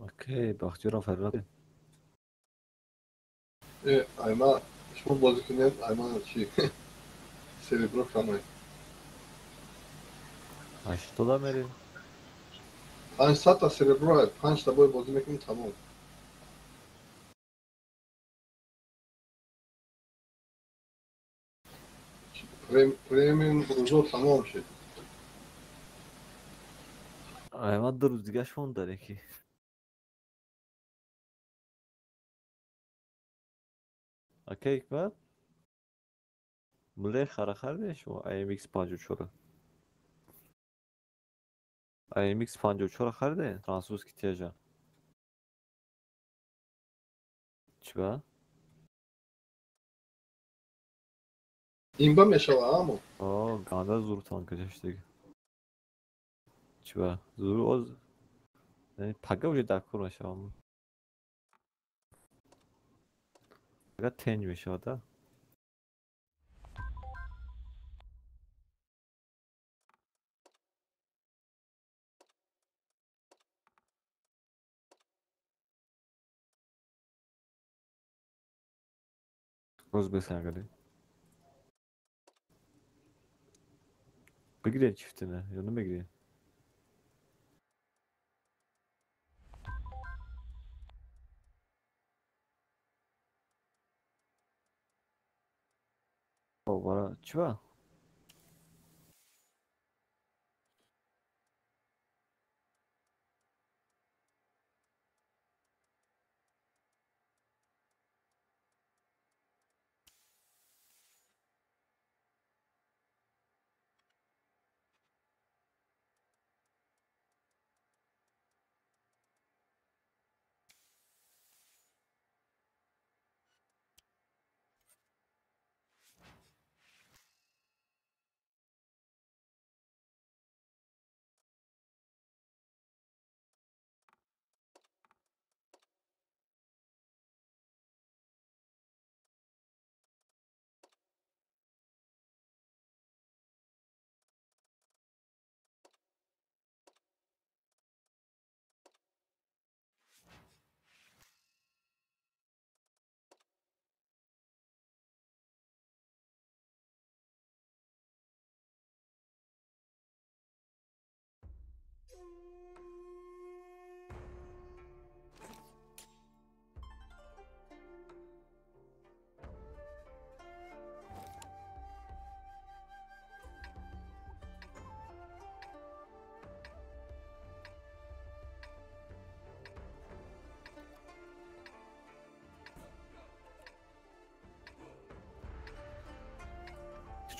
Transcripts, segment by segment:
اوکی بختیار فرقه ayma شما بازی کنید ayma چی سریبرو کنید 80 میریم 500 تا سریبرو 5 تا باید بازی میکنیم تمام پریمیم روزو تمام شد احمد 2 روز دیگه شون داره که اوکی حکمت مله خره خردش و IMX 54 IMX 54 خرده فرانسوز کی تیجا چی با این با میشه اما گانده زور تان کشش دیگه چی با زور از یعنی پگه وجه دکور میشه اما پگه تنج میشه ده روز بسنگلی بگیرین چیفتینه یا نمیگیرین برای چی با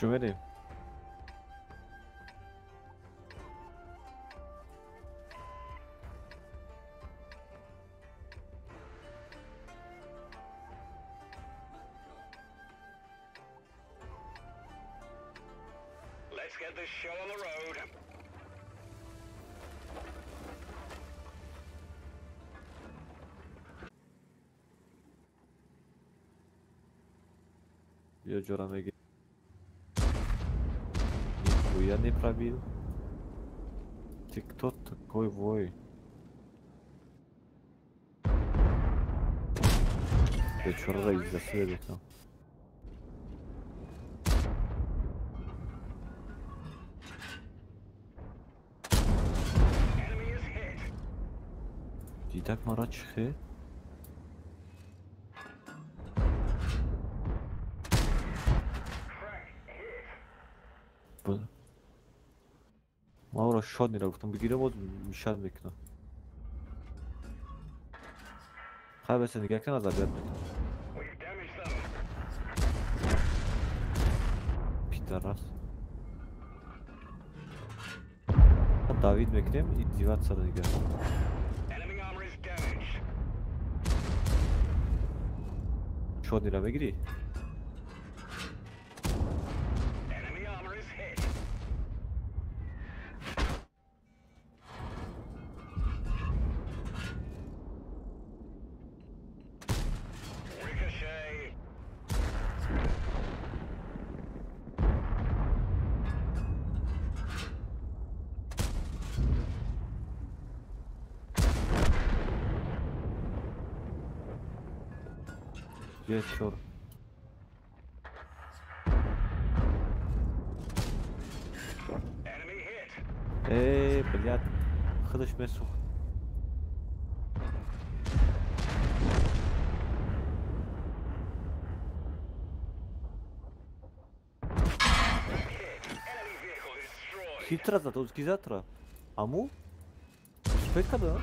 چی میریم Let's get this show on the road. یا جورا میگی я не пробил ты кто такой вой я чёрт из-за света دیدک مرا چخه ما را شاد نیره گفتم بگیره باز میشد میکنم خیلی بسه نگه کن از عبیت میکنم پیتر راست داوید میکنیم این دیوات سر دیگه شاد نیره بگیری Jet kör. Блядь. Хыдыш месух. Хитра зато ускизатора. Аму? Шпетка да?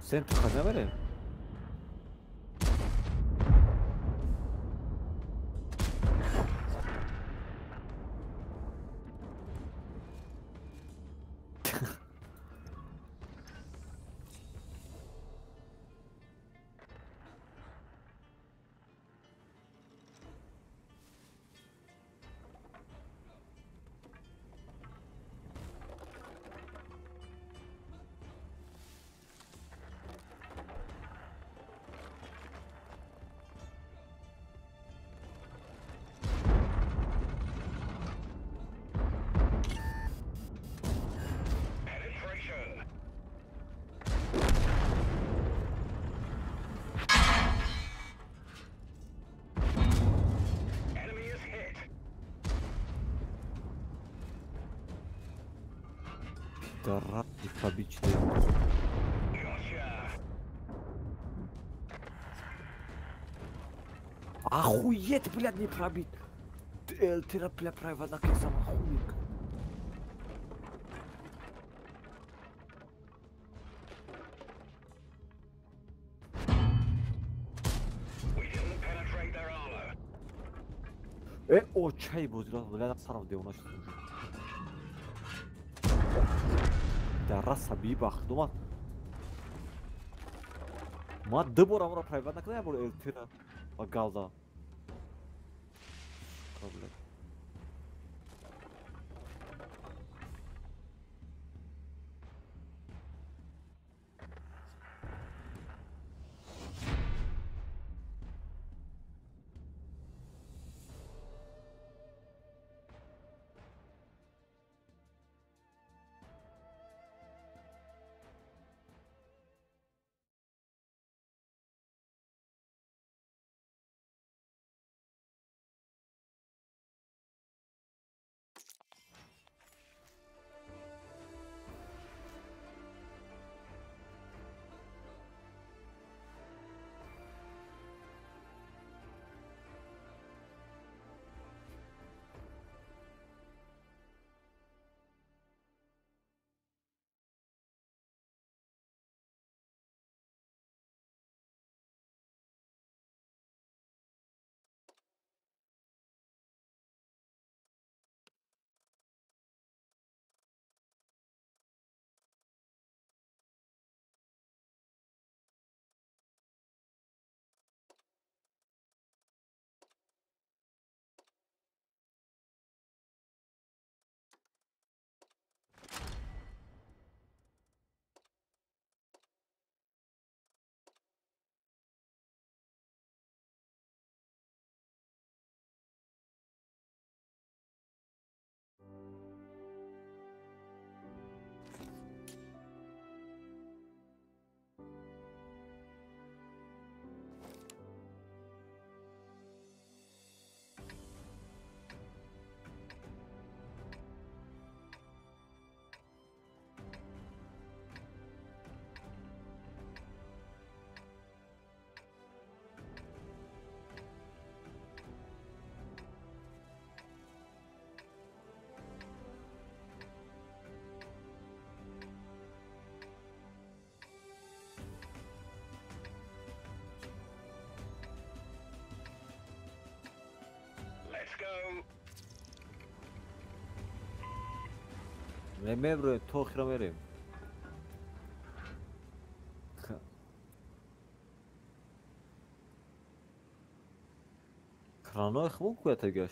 Sen tıkana vereyim. Пидорас, обычный. Охуеть, блядь, не пробить. Терапия проводок и сам охуек. О, чай бузила, блядь, сарав де у нас. Да раса бибах, дома. Ма дыбор амра проводок не был эльтира. Галда. Блядь. Remember talk vereyim. Krano хму куда-то гаш.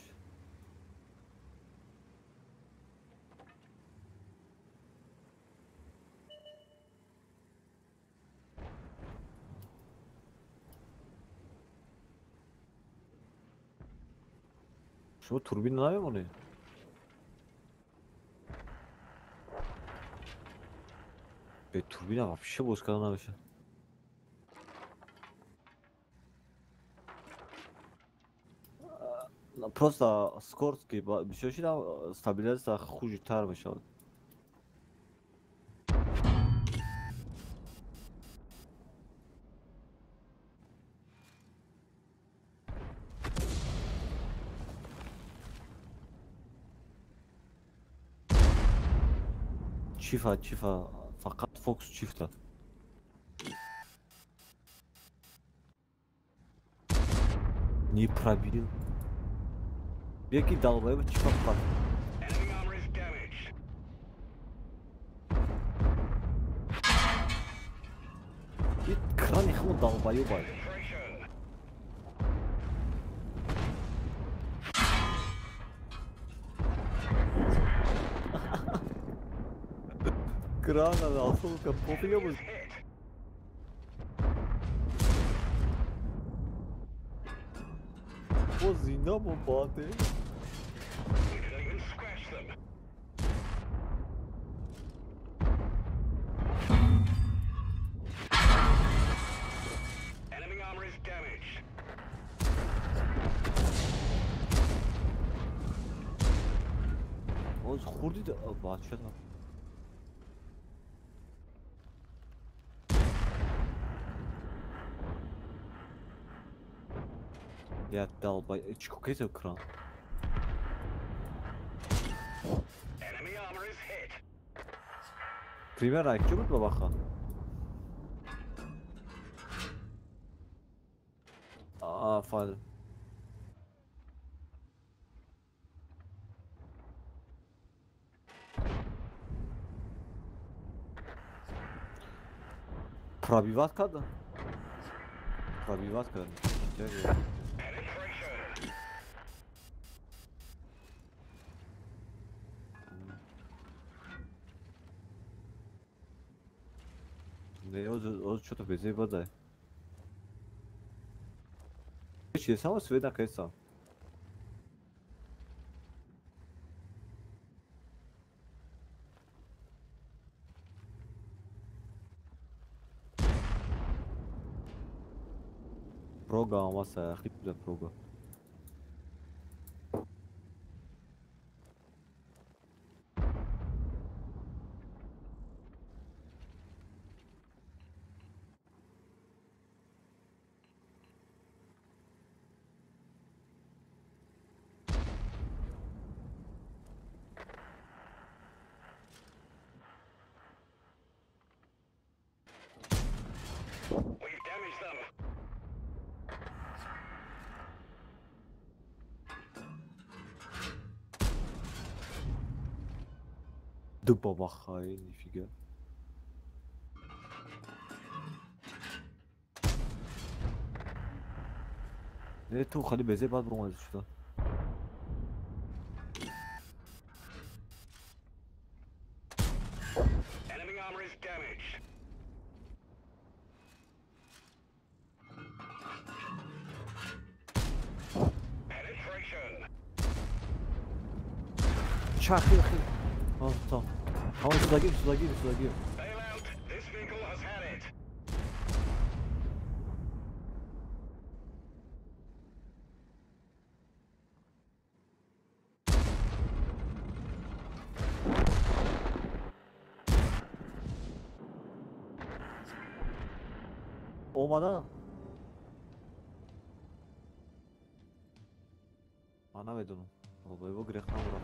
Şu turbin ne yapıyor onu? Be turbina вообще вообще вообще. Просто скорость більше там стабілізація хуже тар більше. Çifa fakat Fox çifte. Не пробил. Belki dalgaya bir çifa var. Enemy armor is damaged. Bir kran yıkımı dalgayı var. Penetration. Kran abi asıl profile bu. Hit. O zina mı bade? We didn't even scratch them. Enemy armor is damaged. O khurdi da bahçe da. Ya dalbay çıkıyor kran. Enemy armor is hit. Primer ayakçı mı baka? Aa fayda. Пробиватка да? Пробиватка. Penetration. Ne o что-то без воды. Че само сведа кайса. Прога амаса хитля прога. We've damaged them. Да бабахай, нифига. تو خالی بزه بعد برو ازش شد. Enemy armor is damaged. Penetration. Çakı yakı. Tamam. Tamam suda gir. Bail out. This vehicle has had it. Olmadan. Ana vedunu. Baba bu grek ham bura.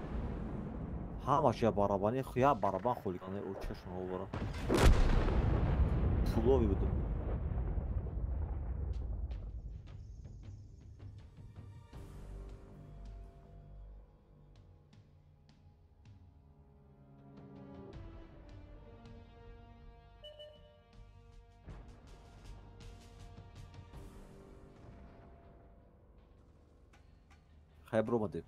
Hamash ya barabani ya baraban xo'ligani u chashma obora. Pulovi budu. Hayır bulamadım.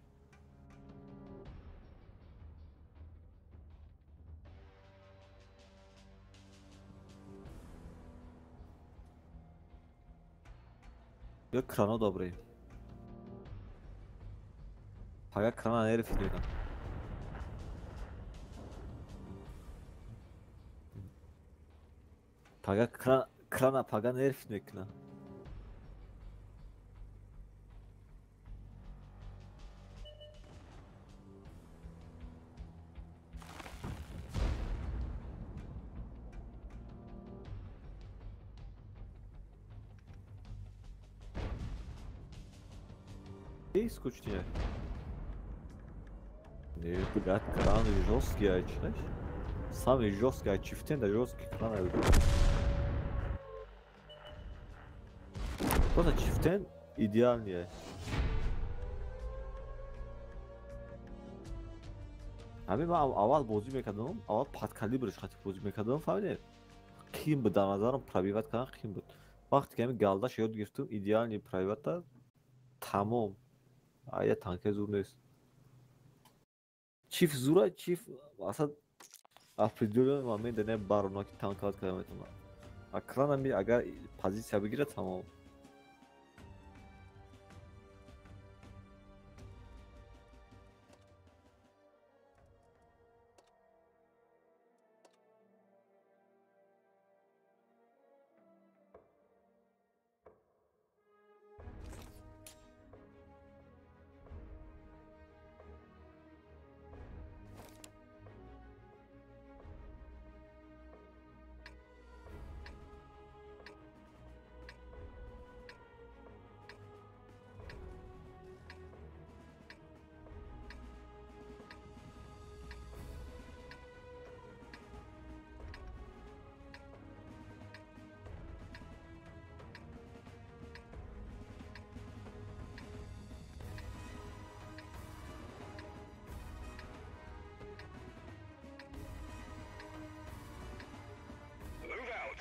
Yok krano dobry. Paga krana herif diyor lan. Paga krana pagan herif diyor lan. Ей, скучнее. Не, блядь, краны жесткие, знаешь? Самый жесткий, чифтен да жесткий кран. Просто чифтен идеальнее. Abi ben aval bozu mekadım, aval podkalibr şatı bozu mekadım falan. Kim bu da nazarim privat kan kim bu? Vaqt kemi galda şey girdim, idealni privatda tamam. Aya tanke zurnayız. Çift zura çift asad afridiyonu mamay da ne baronaki tankat kıyametim var. Akrana bir aga pozisya bir gire tamam. Move out.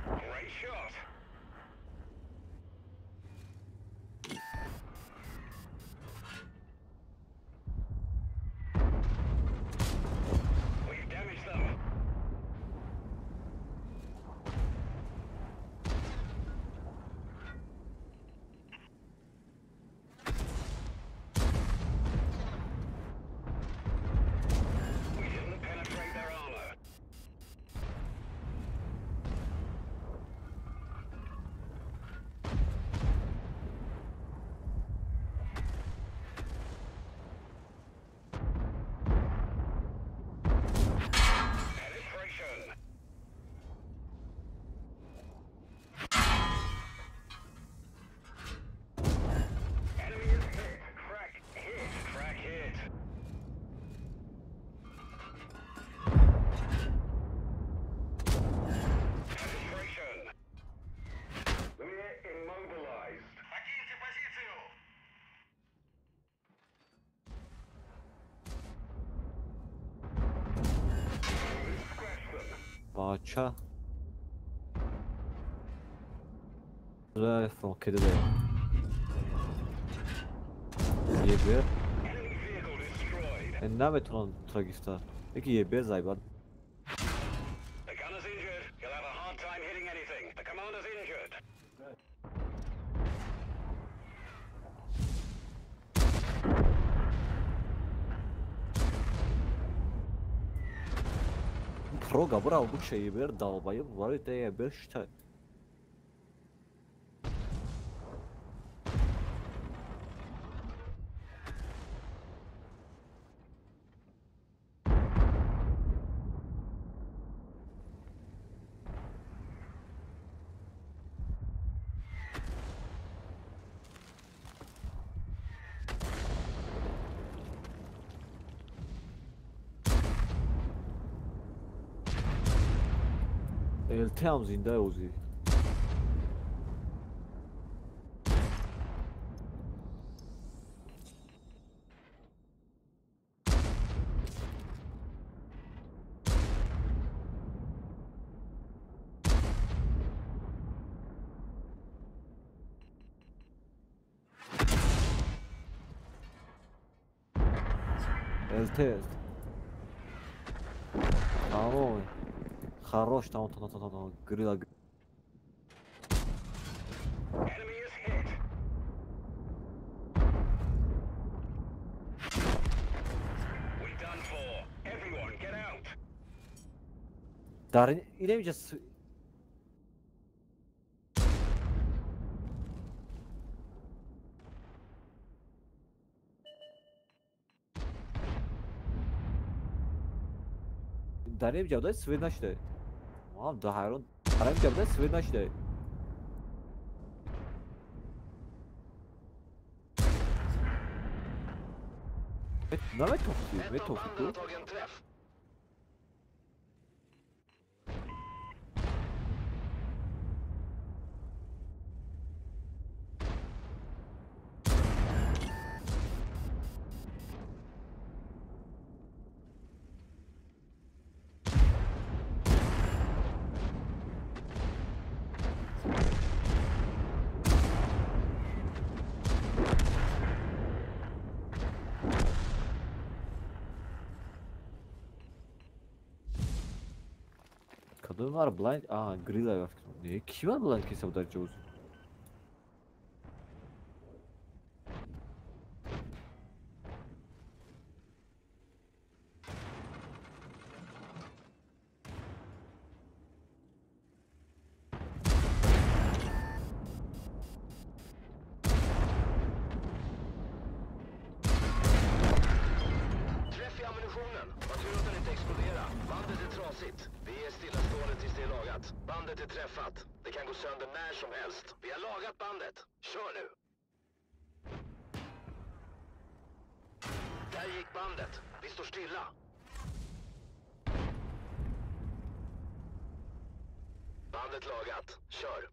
Great shot. We've damaged them. We didn't penetrate their armor. Penetration. Enemy is hit. Crack hit. Crack hit. Penetration. We're immobilized. Покиньте позицию. Scratch them. Bahçe. Buraya flankede de. Yebe. Enemy vehicle destroyed. Ne beton tragista. Peki yebe zayban. The gunner's injured. He'll have a hard time hitting anything. The commander's injured. Proga bravo bu şeyi bir dalbayı var diye bir işte. LT هم زنده اوزی. LT. Tamam. Хорош, tamam. Grilla. Enemy is hit. We done for. Everyone, get out. Darin inemeyeceğiz. Darin cevda Svednaş'tı. Tamam, da hayron. Darin cevda Svednaş'tı. Ne toptu? Ne Ett av banden har toptu? tagit en träff. Kadın var blind. Aa, Grilla var. Ne? Kim var blind kese bu derece uzun? Träff i ammunitionen. Var tur att den inte exploderar. Bandet är trasigt. Vi är stillastående tills det är lagat. Bandet är träffat. Det kan gå sönder när som helst. Vi har lagat bandet. Kör nu! Där gick bandet. Vi står stilla. Bandet lagat. Kör!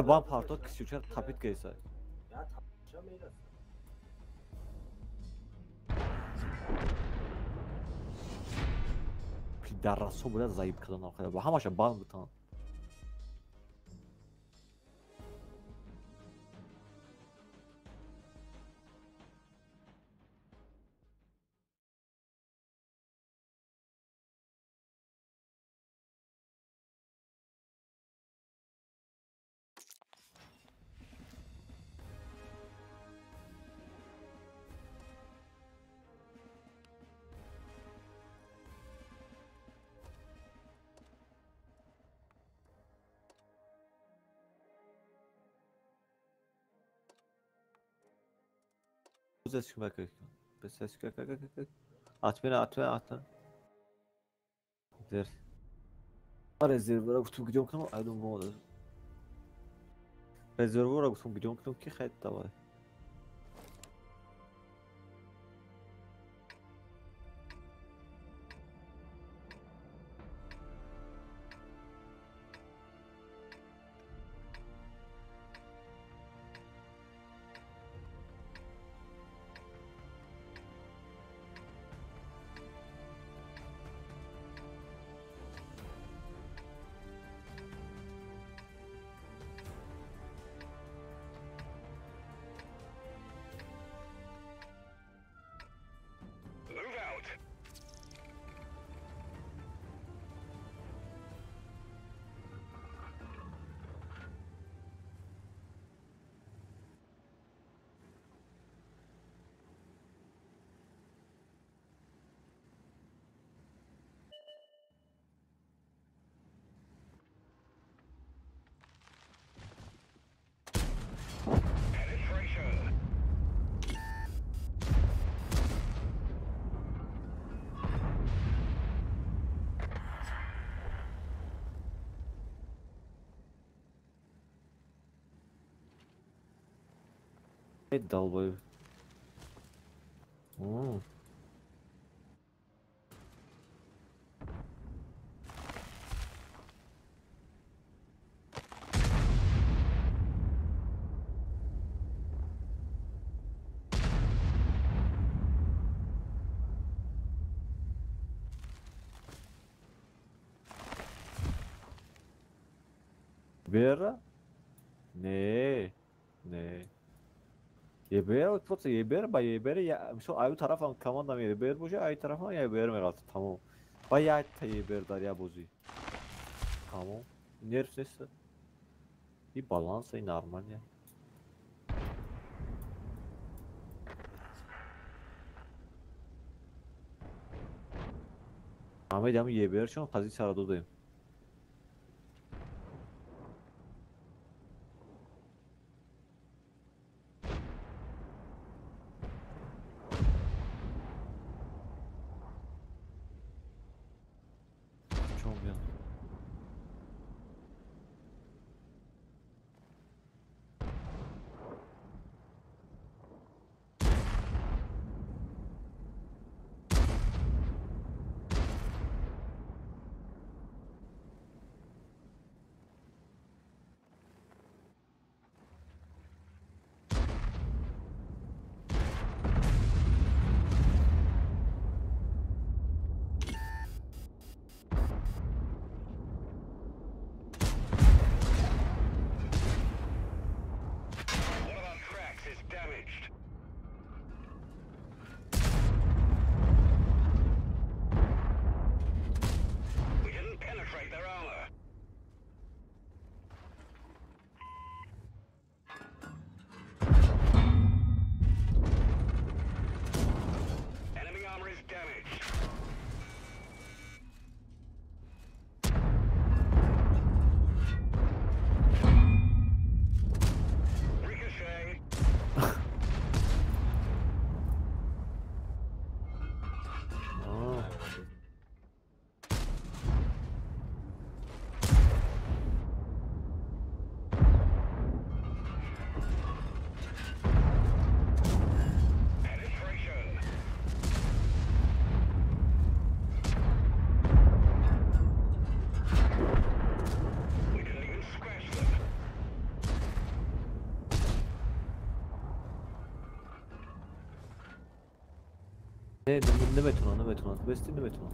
Ban parto kısıyor tapit kaysa. Darraso biraz zayıf kadın arkadaşlar. Bu hamaşa ban tam. Ses çıkmak gerekiyor. Ses çıkmak. At beni. Der. Rezervura gittim gidiyorum kanal. I don't know. Rezervura gittim gidiyorum ki xeyt davay. Ey dalbayı. Hmm. Vera? Ne? Ne? YBR отводится, YBR ба YBR мисол аю тарафам командам YBR боша, ай тарафам YBR меқалад. Тамом. Ба як та YBR дар як бозӣ. Тамом. Нерв нест. И баланс и нормально. Ҳамаи дами YBR чон позитсияро додем. Чон биям? One of our tracks is damaged. We didn't penetrate their armor. Enemy armor is damaged. Ricochet. Aa. Penetration. We didn't even scratch them. Ne betona, ne betona. Besti ne betona.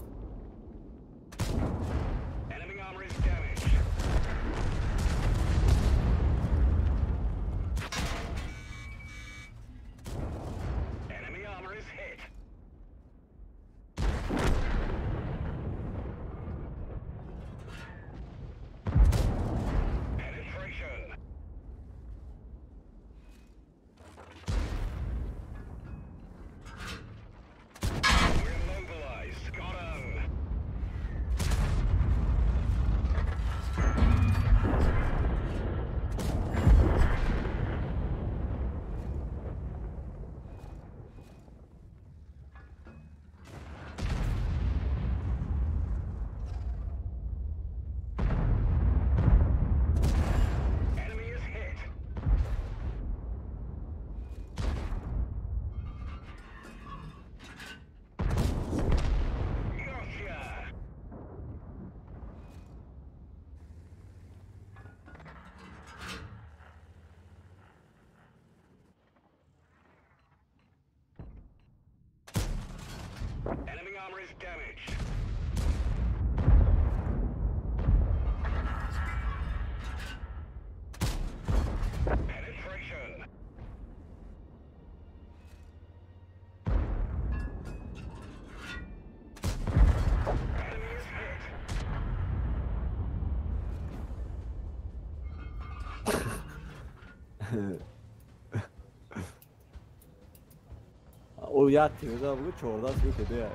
Enemy armor is damaged. Enemy armor is hit. Penetration. We're immobilized. Got 'em. Enemy is hit. Gotcha. Enemy armor is damaged. Penetration. Enemy is hit. O ya temiz bu çordan su dedi ya.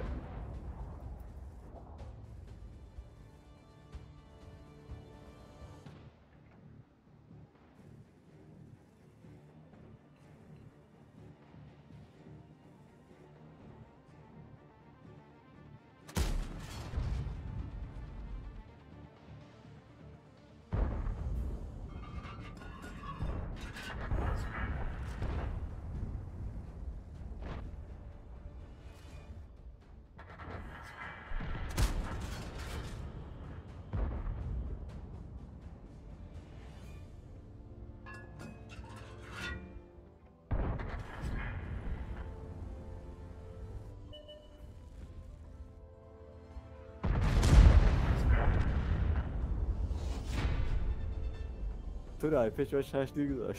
Turay peş ve şaşlığı güzel.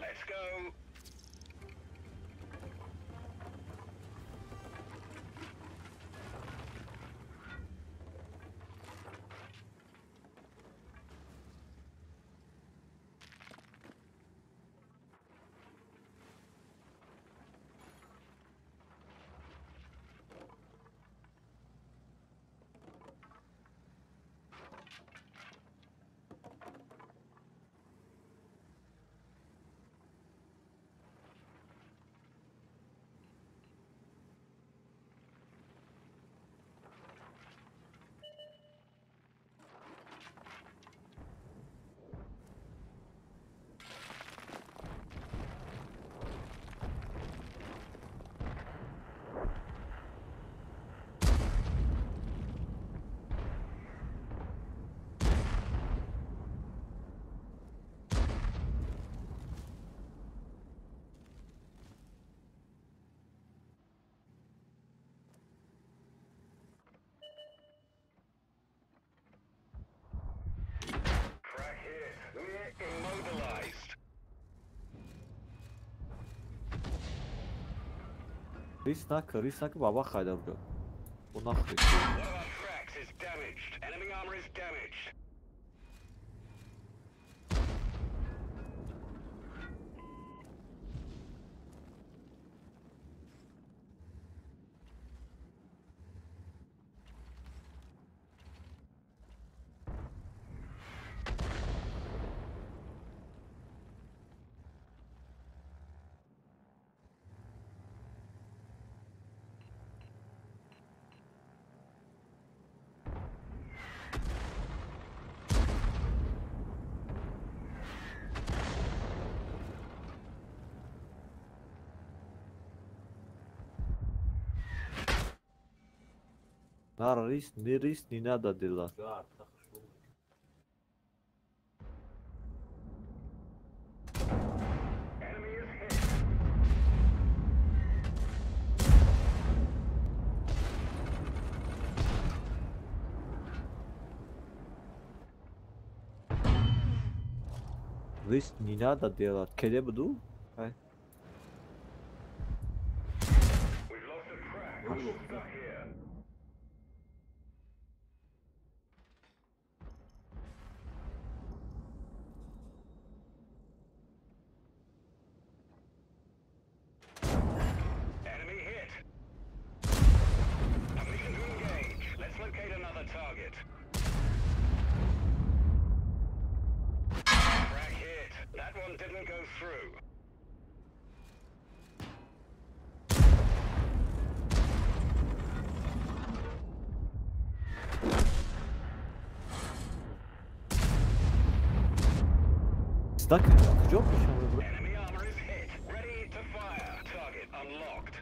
Let's go. Crack hit. We're immobilized. Risnak baba kayda vuruyor. Bu One nakı. of our tracks is damaged. Enemy armor is damaged. Ni nada diyorlar. Enemy is hit. Ni nada diyorlar. Kede budu? Hay. We've lost a track. We're stuck here. Enemy hit. Permission to engage. Let's locate another target. Track hit. That one didn't go through. Stuck kujya mı şu an? Enemy armor is hit. Ready to fire. Target unlocked.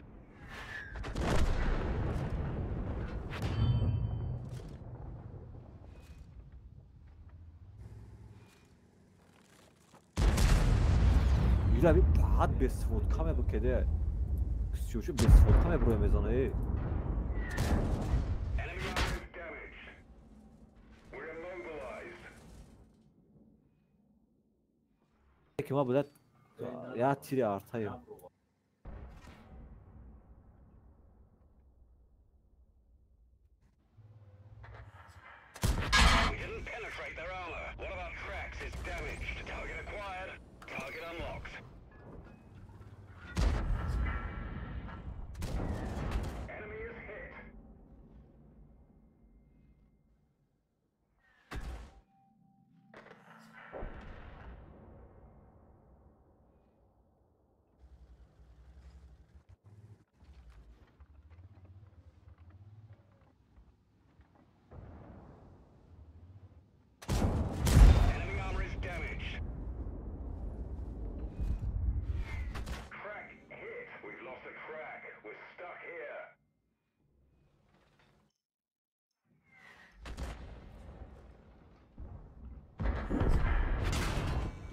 Yura bir pahat bez vodka mı bu kede? Kısıyorşu bez vodka mı buraya mezana Enemy armor is damaged. We're immobilized. Peki ma bu da ya tiri artayım. We didn't penetrate their armor. One of our tracks is damaged. Target acquired. Target unlocked. Enemy is hit. Enemy armor is damaged. Track hit. We've lost a track. We're stuck here.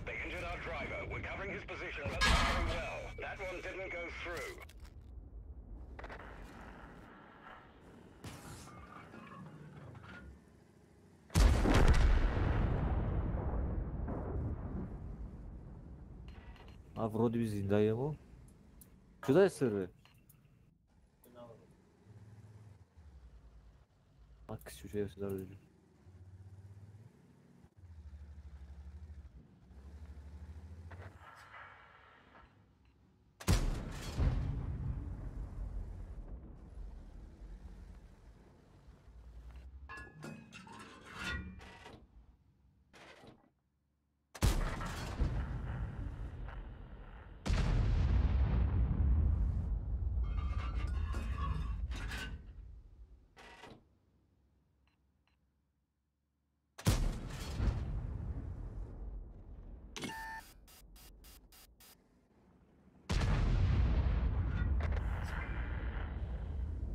They injured our driver. We're covering his position, but not very well. That one didn't go through. А вроде бы зинда ему. Куда сыры? Bak şu şey sözler öyle.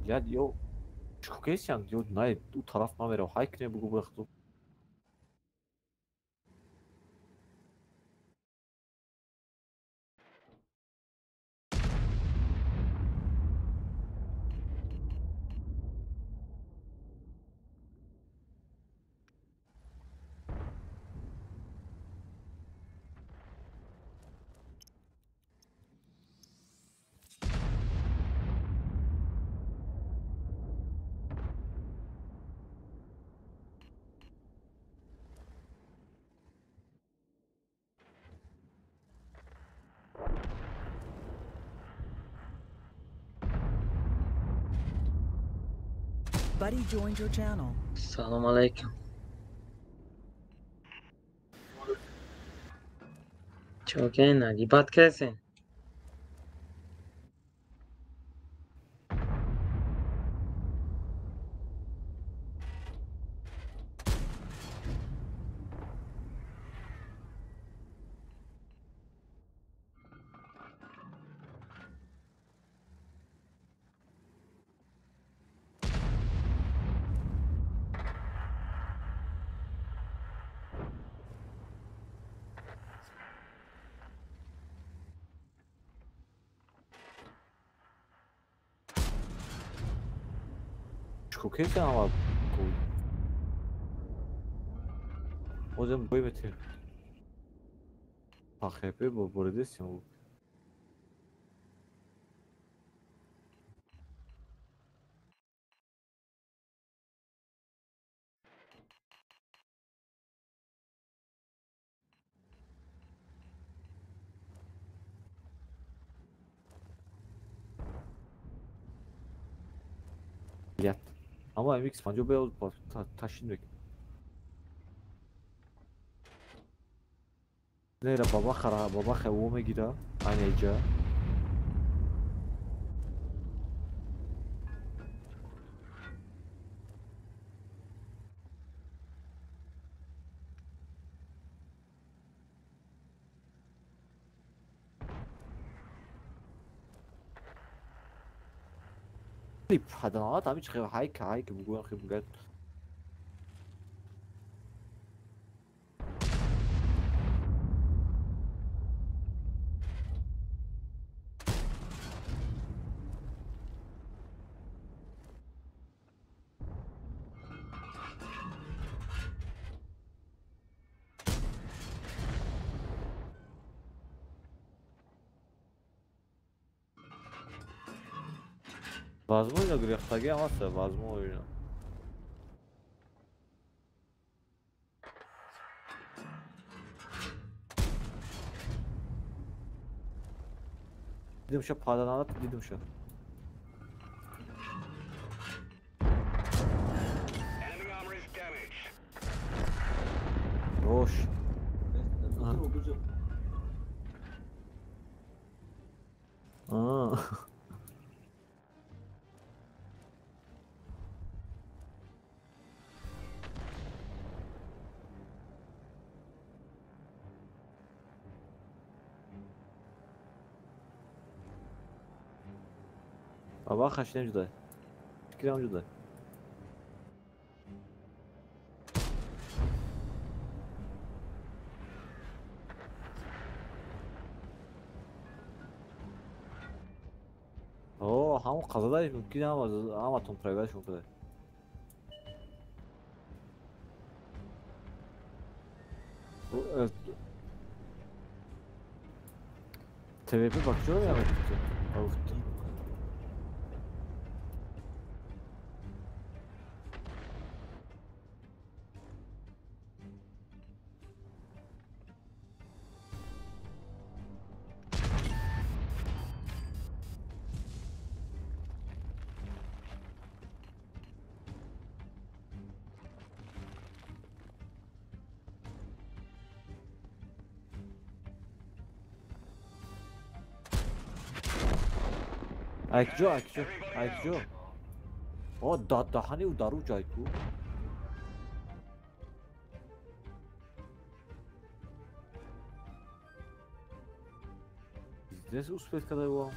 Ya yo şu kesyan diyor nay bu taraf mı veriyor haykne bu bıraktı. Buddy joined your channel. Assalamu alaikum. Çok iyi Nagi. बात कैसे Şu kesyan ama bu. O zaman bu evet. AKP bu burada sen. Yat. Ama MX bence beyaz taşın bek. Nere baba kara baba xevume gira aynıca. حدانات عم يشخي هايك بقول أخي بجد. Возможно, грехтаги амаса, возможно. Dedim şu padanat dedim şu. Enemy armor is damaged. Hoş. Aa. Baba kaç ne cüda? Fikrim cüda. Oo, hamı kazadayız mümkün ama Tom Privat çok kadar. Bu evet. TVP bakıyor ya evet. Avuktu. IQ. O daha ne udaru IQ. Здесь успеть когда его.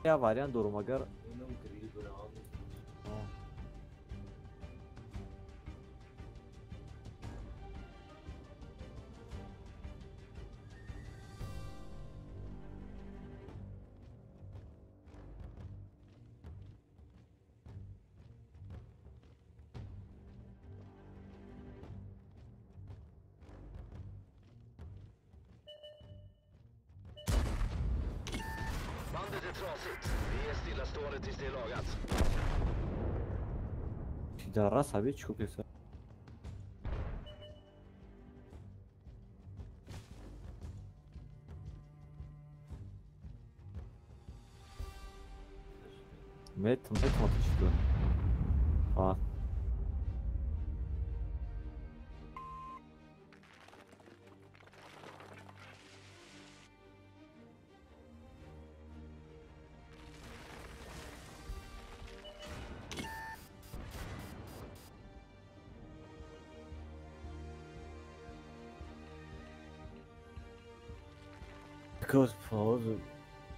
Ya variant durmagar. Bandet är trasigt. Vi är stillastående tills det är lagat. Dara sabi çok esa. Met atıştı. Aa. Because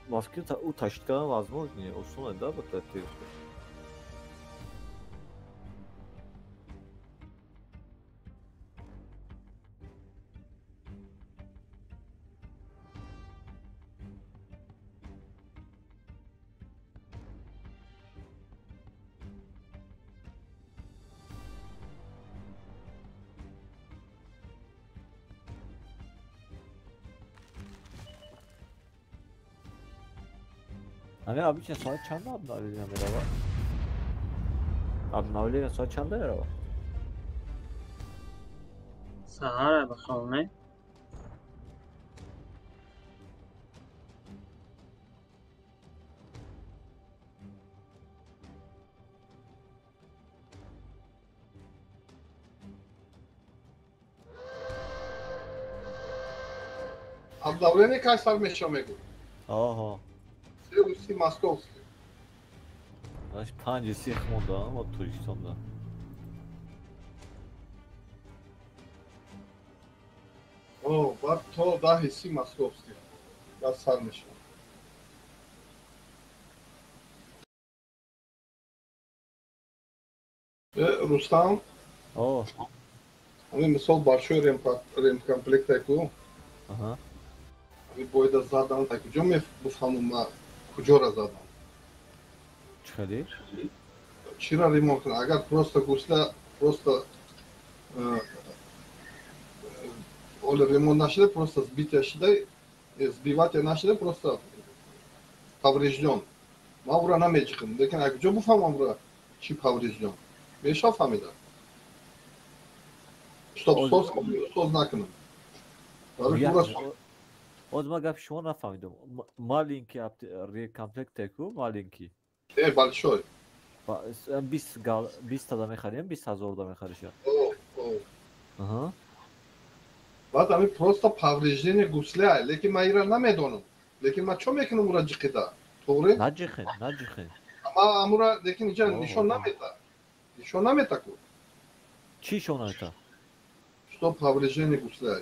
maske o taşıtkan возможно, основное, да, вот это. Hani abi için saat çandı abi Navi'yle merhaba. Abi Navi'yle saat çandı merhaba. سهر بخوامه Обновление кайсар мешамегу. Aha. Все уси московский. Aç pancesi yakımında ama turist onda. О, бар то да хиси московский. بعد سر میشه. رستم اوه همین مثال большой ремкомплект таку اها همین باید زدم تا کجا میفهمم من کجا را زدم چخلی؟ چی را ریمون کنم اگر просто گوسله просто اول ریمون نشده просто сбитие شده сбивать نشده просто поврежден من او را نمیچکم لیکن اگر کجا بفهمم او را چی поврежден میشه فهمیدم Stop söz naکنم. O zaman gap şu an nefahmedim. Malinki yaptı, rekomplekt teku, malinki. Большой. Biz tada mekhariyim, biz hazır orada mekharişa. Aha. بعد همین просто повреждение гусля, lekin من ایران نمیدونم. lekin من چون میکنم اون را جقیده. توره؟ نجخین. اما امورا lekin اینجا نشون نمیده. نشون نمیده کو. چی شون نمیده؟ Что повреждение гусля.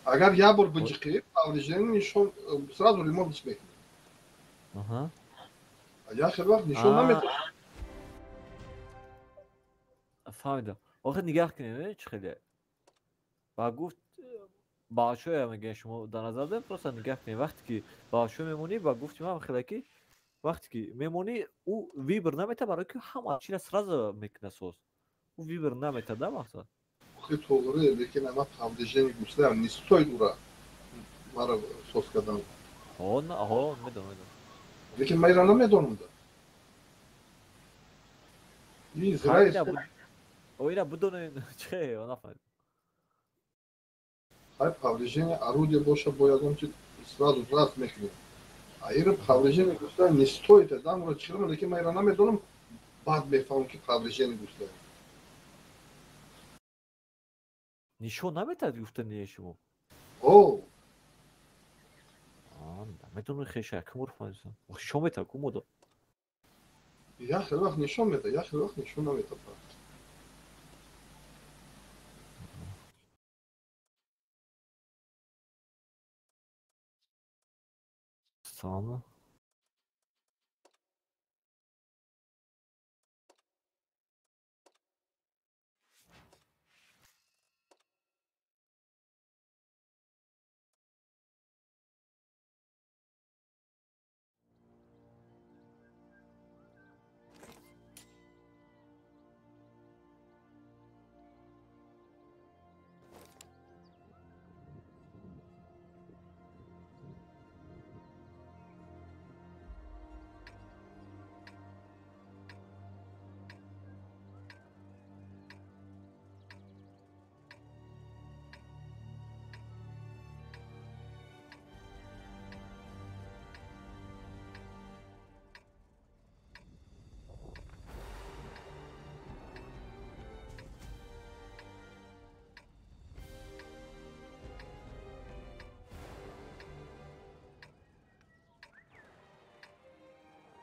اگر یه بار بجقی повреждение نشون сразу ремонт میکنه. Aha. یا خیلی وقت نشون نمیده. فهمیدم. آخه نگاه کنید چه خیلی. با گفت باشوی میگه شما در نظر دارید просто نگاه کنید وقتی که باشو میمونی با گفتیم هم خیلی که وقتی که میمونی او ویبر نمیته برای که همه چیز سراز میکنه سوز او ویبر نمیته ده وقتا خیلی توره لیکن اما повреждение гусля не стоит ура مرا سوز کردن ها میدونم لیکن من ایران نمیدونم ده این زرای است اوینا بدون چه نفهمید های повреждение орудия باشه باید اون که сразу раз میکنیم اگر повреждение гусля не стоит دام رو چیکارم لیکن من ایران نمیدونم بعد میفهمم که повреждение гусля نشون نمیده گفتن شما او میتونم خیشه کمور فهمیدم شما میته کمودا یا خیلی وقت نشون میده یا خیلی وقت نشون نمیده Sana.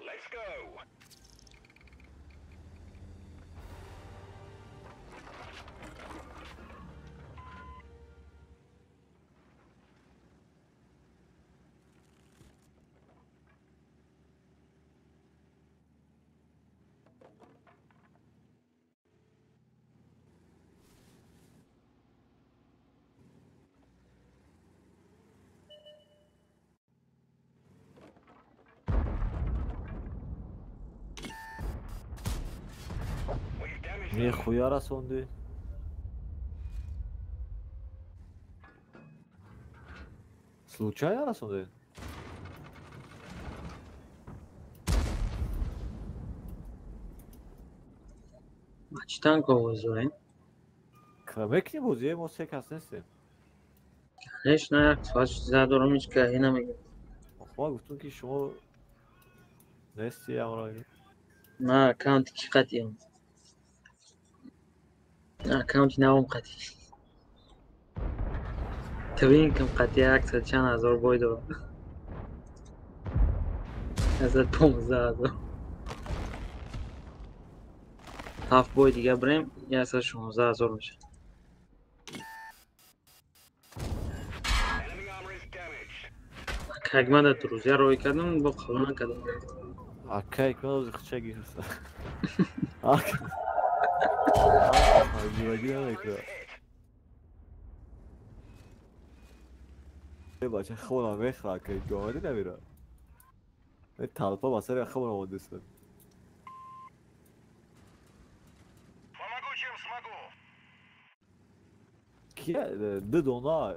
Let's go. Niye khuyara sondu? Случайно sondu? Maçtan kovuzlayın. Kramek nie budzie, mo se kasnesi. Hiç ne yak faş zadorum hiç kahine mi? Ama گفتون که شما نستی امرایی. ما اکانت کی قطعیم. اکانت نوم قطعی. تبين كم قطعي أكثر كان هزار بويدو. هذا توم زادو. هاف بوي دیگه بریم یا اصلا 16,000 میشه. Enemy armor is damaged. Hagmada Druzya ro'y kardim, با qabul نکردم. Akka ekmek olacak çay girse. Akka. Güvecine ne ekmek? بچه خودم بخواه که گاهدی نمیره talpa basar ya خودم آمدستن Помогу, чем смогу. کیه؟ ده دونا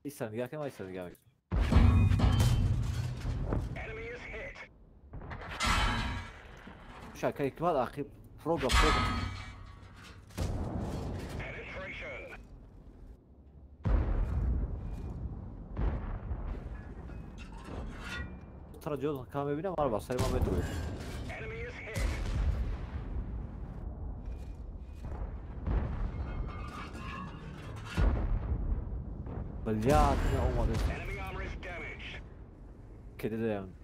ایستن نگه کنم ایستن نگه کنم Enemy is hit. شاکه اکمال اخی فروگا Penetration. ترا جود کام ببینم آره بساری ما بتوی Enemy is hit. بلیاد نه اومده Enemy armor is damaged. کده دیم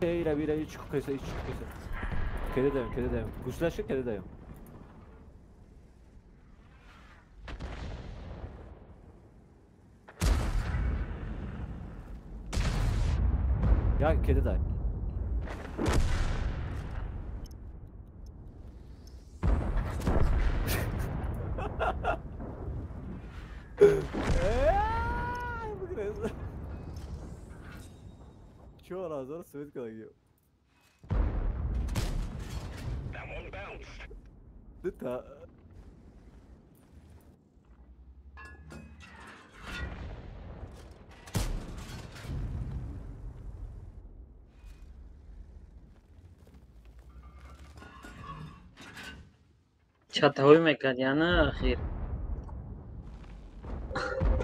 ایره بیره hiç kukaysa hiç kukaysa kede dayım güçleşir kede dayım ya kede dayım Bu Çok razı Sovyet kadar gidiyor. That one bounced. Lütfen. چطوری میکرد یا نه اخیر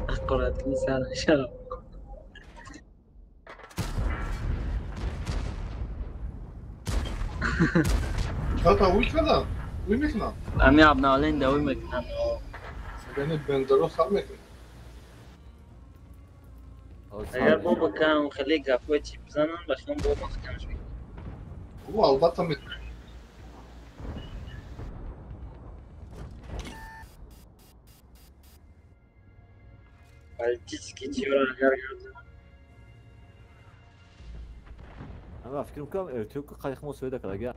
اقارتی سرشم Tata uy کردم uy میکنم امی ابنالین دوی میکنن یعنی بندرو سر میکنم اگر با بکنم خیلی گفت چی بزنن باشم با مخکنش میکنم او البته میکنم ولی چی را اگر گردن Ama fikrim ki Türk kayıkma Sovyet'e kadar gel.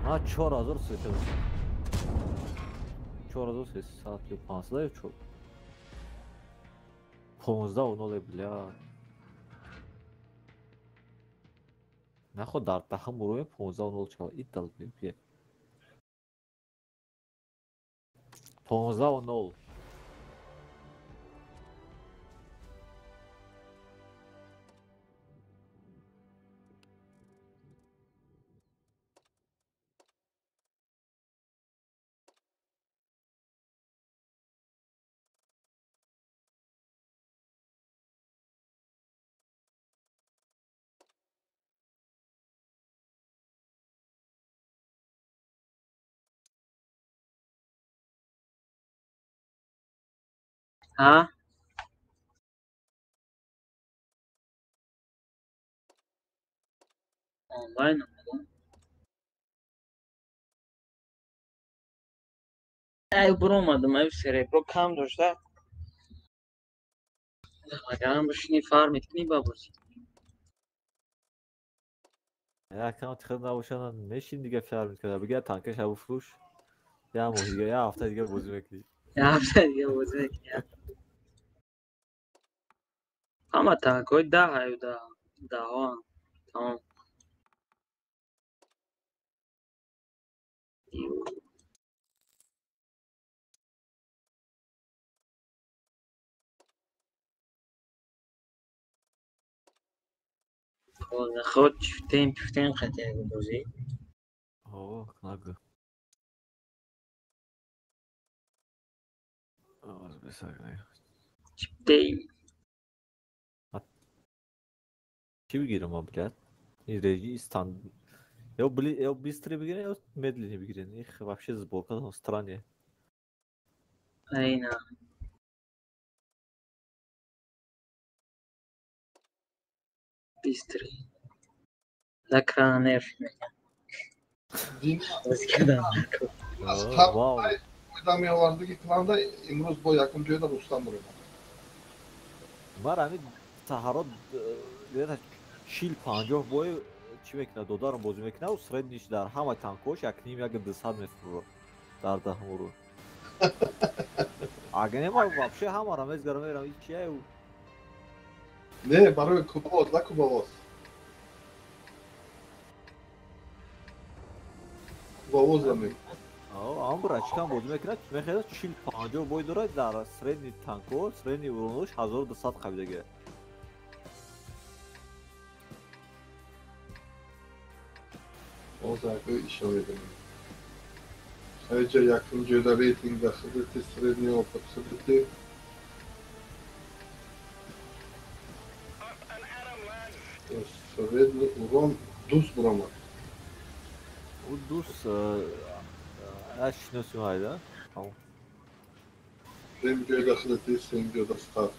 Ha çok hazır Sovyet'e. Çok hazır ses saat yok pansı da yok çok. Pomuzda onu olabilir ya. Ne kadar daha buraya pomuzda onu olacak. İddialı bir. Pomuzda onu ol. ها آنلاین آمدم ای برو اومدم ای سریبرو کم داشته اگر هم بشینی فارمیت کنی بابرسی Ya kan tıkırında avuşanan ne şimdi gefler mi kadar? Bir gel tanka şabu fuş. Ya muhiga ya hafta diye bozu bekliyor. یه هفته دیگه بازی میکنی اما تنکای 10 و 10 ها هم تمام خود چفتین خطیه بازی Oo kınakı. Az bir saniye. چفتین Kimi girim abi bilet? İzleyici stand. Ya bistri bir girin ya medlini bir girin. İh вообще сбоку стране. Aynen. Bistri. Zakra nerfine. Din Eskiden. Star Wow. oynamıyorlardı ki klanda İmroz boy yakın diyor da Ruslan buraya. Marami Sahara где-то шил 50 бой чӣ мекунад додаро бозӣ мекунад средниш дар ҳама танкош як ним як 200 метр дар даҳмуру ага нема вообще ҳамаро мезгарам мерам ин чияю Ne barı Kubavoz la Kubavoz. Kubavoz da mı? ам брачкам бозӣ мекунад чӣ мехоҳад шил 50 бой дорад дар средни танко средни уронош 1200 қабидаga O da bir iş oluyor. Ayrıca yakınca da reytingde hızlı sırrını yapıp hızlı sırrını uron düz buramak. удус ашносим айда Benim videoda hızlı değil, senin videoda star.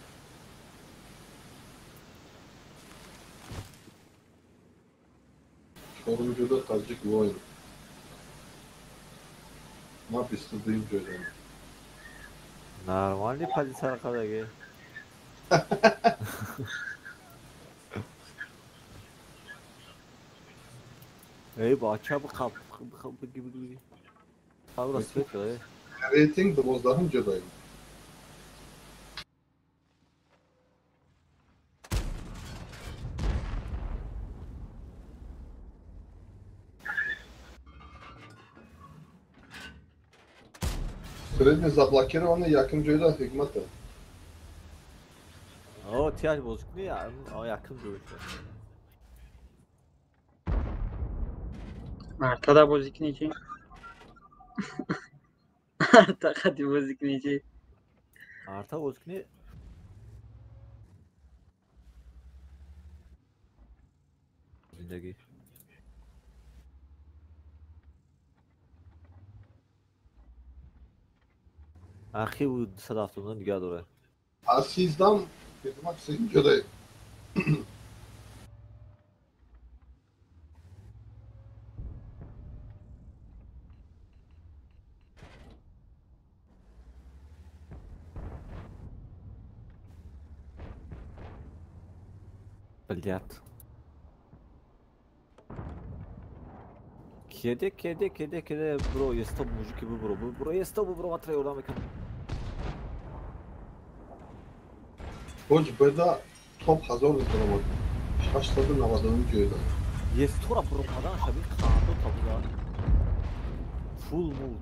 Çorum videoda Tacik oyun. Ama istediğim videoda. нормальный позиция қабидаga эй бача бу қаб қабра свет эй Reyting de bozdarım videodayım. Srednje zablokirano yakın videoda hikmet. о тияж бозикуни якин дурушта Artada bozuk neci. Artada bozuk neci. арта бозикуни зиндагӣ ахи у 270 нигоҳ дора Asiz'den hikmet senin videodayım. блядь кеде бро естоп мужики бро естоп бро матра ёрдам мекунам Hoş beda top hazır duramadı. Şaşladı navadığım videoda. естора бро падан шаби қандо табуда фул муд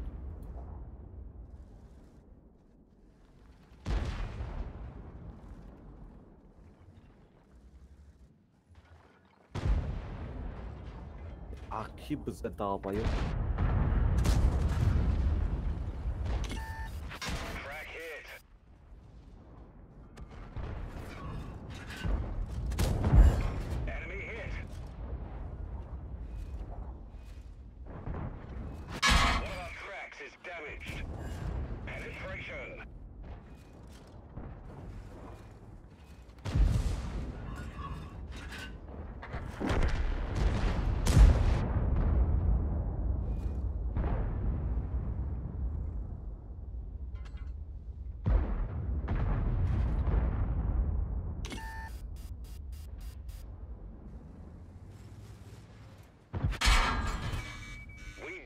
аки биза давбаё Crack hit. Enemy hit. One of our tracks is damaged. Penetration.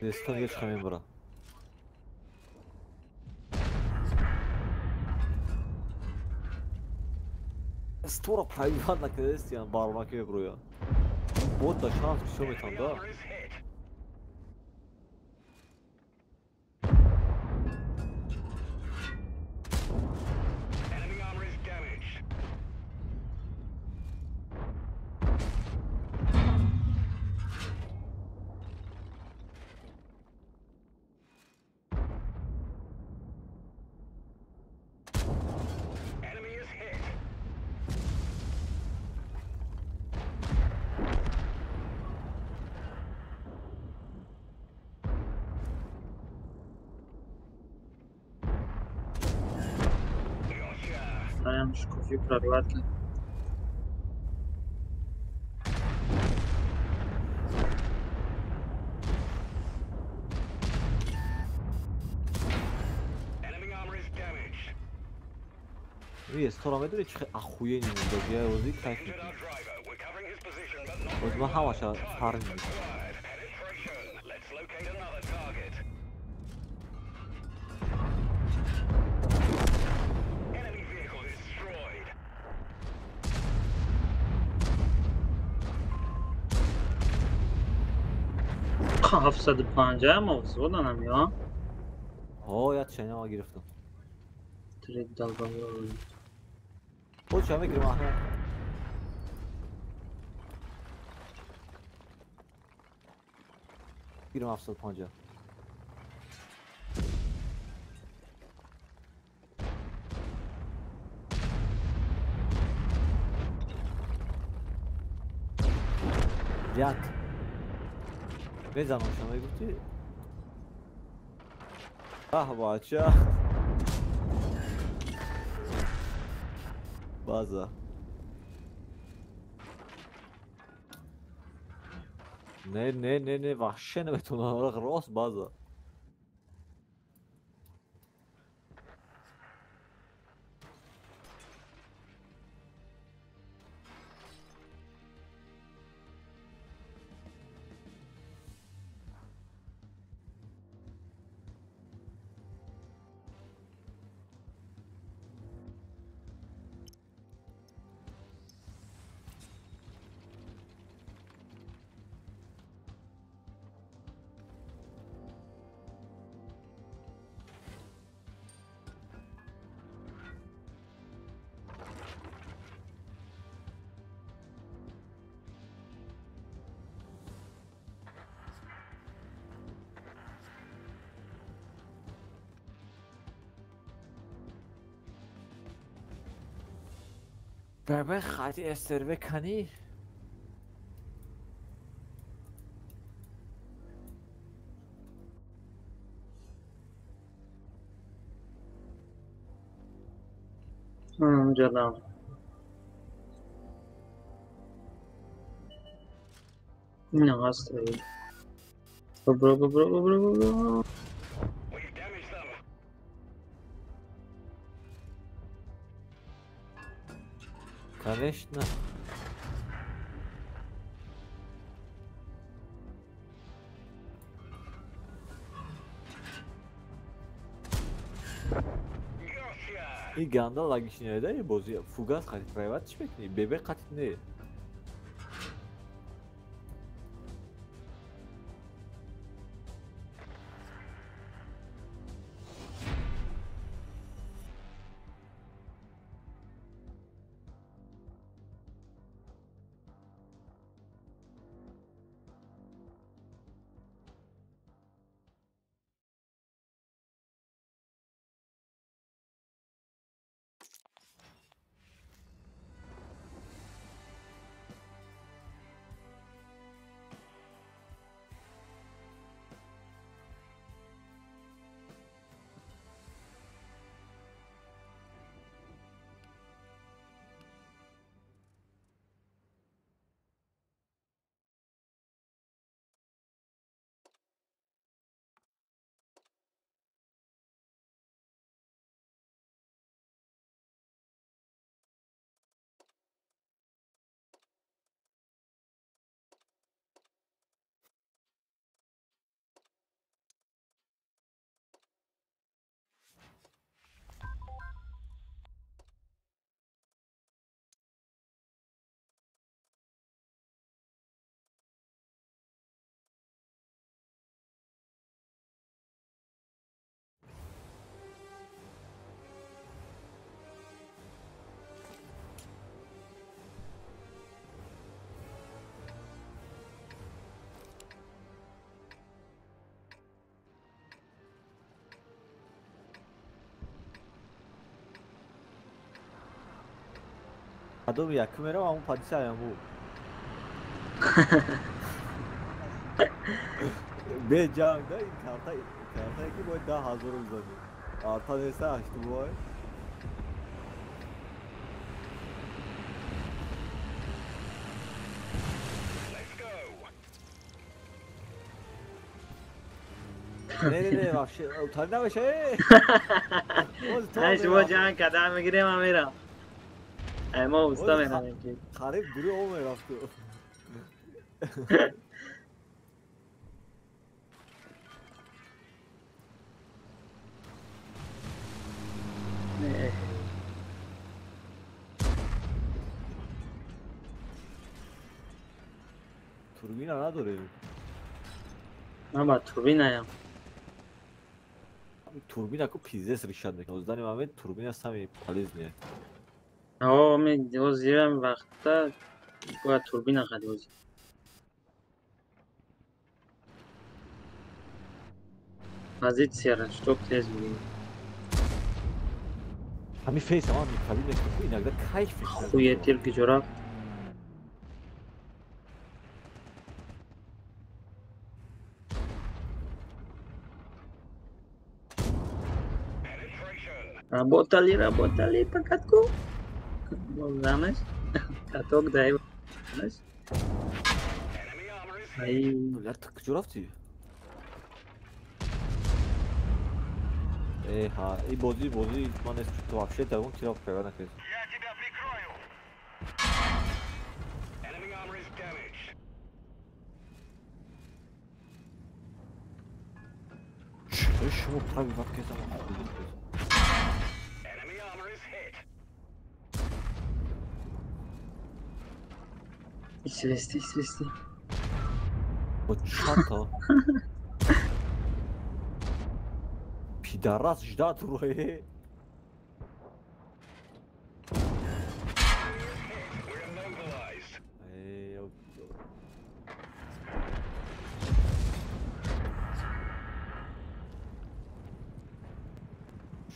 естон еш хамин бро естора прайват накадестиян бармаке броя бот да шанс всё метам да Armor is hit. Enemy armor is damaged. Enemy is hit. شکوفی پرورد کرد. Enemy armor is damaged. Jest, to میدونی چه اخویه نیمونده یه روزی کیف Injured our driver. We're covering his position, but not باز من هماشا فرق میکنم required. Penetration. Let's locate another target. Enemy vehicle destroyed. 750 موضوع دارم یا ها یاد چنه ها گرفتم ترید دلگاه خود چه میگیرم احمد گیرم 750 یاد بزنم شما گفتی بچه بازا نه وحشه نمیتونم راست بازا بابا خاطی استرو کنی جلال نه هست برو We've damaged them. Конечно. Gotcha. این گنده لاگیش نیده یه بازی فوگاس خیلی پرایوت چی بکنی؟ ببه قطعی نه Adam yakın vere ama padişah ayağım bu. Be cangda karta ki boy daha hazır uzanıyor. Arta neyse açtı bu ay. نه вообще اوتاری نباشه ای شما جان کدام میگیریم من میرم ما اوستا میرم خریب دوری او میرفت تو توربین نداره من با توربین نیم توربین اکو پیزه ریشت میکنه ازدانی محمد توربین است همین پالیز نیه آه می دیو زیرم وقتا با توربین خدوزی مزید سیارش çok tez vuruyor. همین فیس ama kabin işte bu inakta kayıf işte. خوی ترک جوراب Работали, покатку. Знаешь, каток дай. Знаешь? Ай, Bunlar tık çorapçı. Ha, bozi man to вообще да он тебя правильно говорит. Я тебя прикрою. Enemy armor is damaged. Şu bu pravi bak kez ama. Enemy armor is hit. свести. Bu çanta. Pidaras ждат руи. We're immobilized.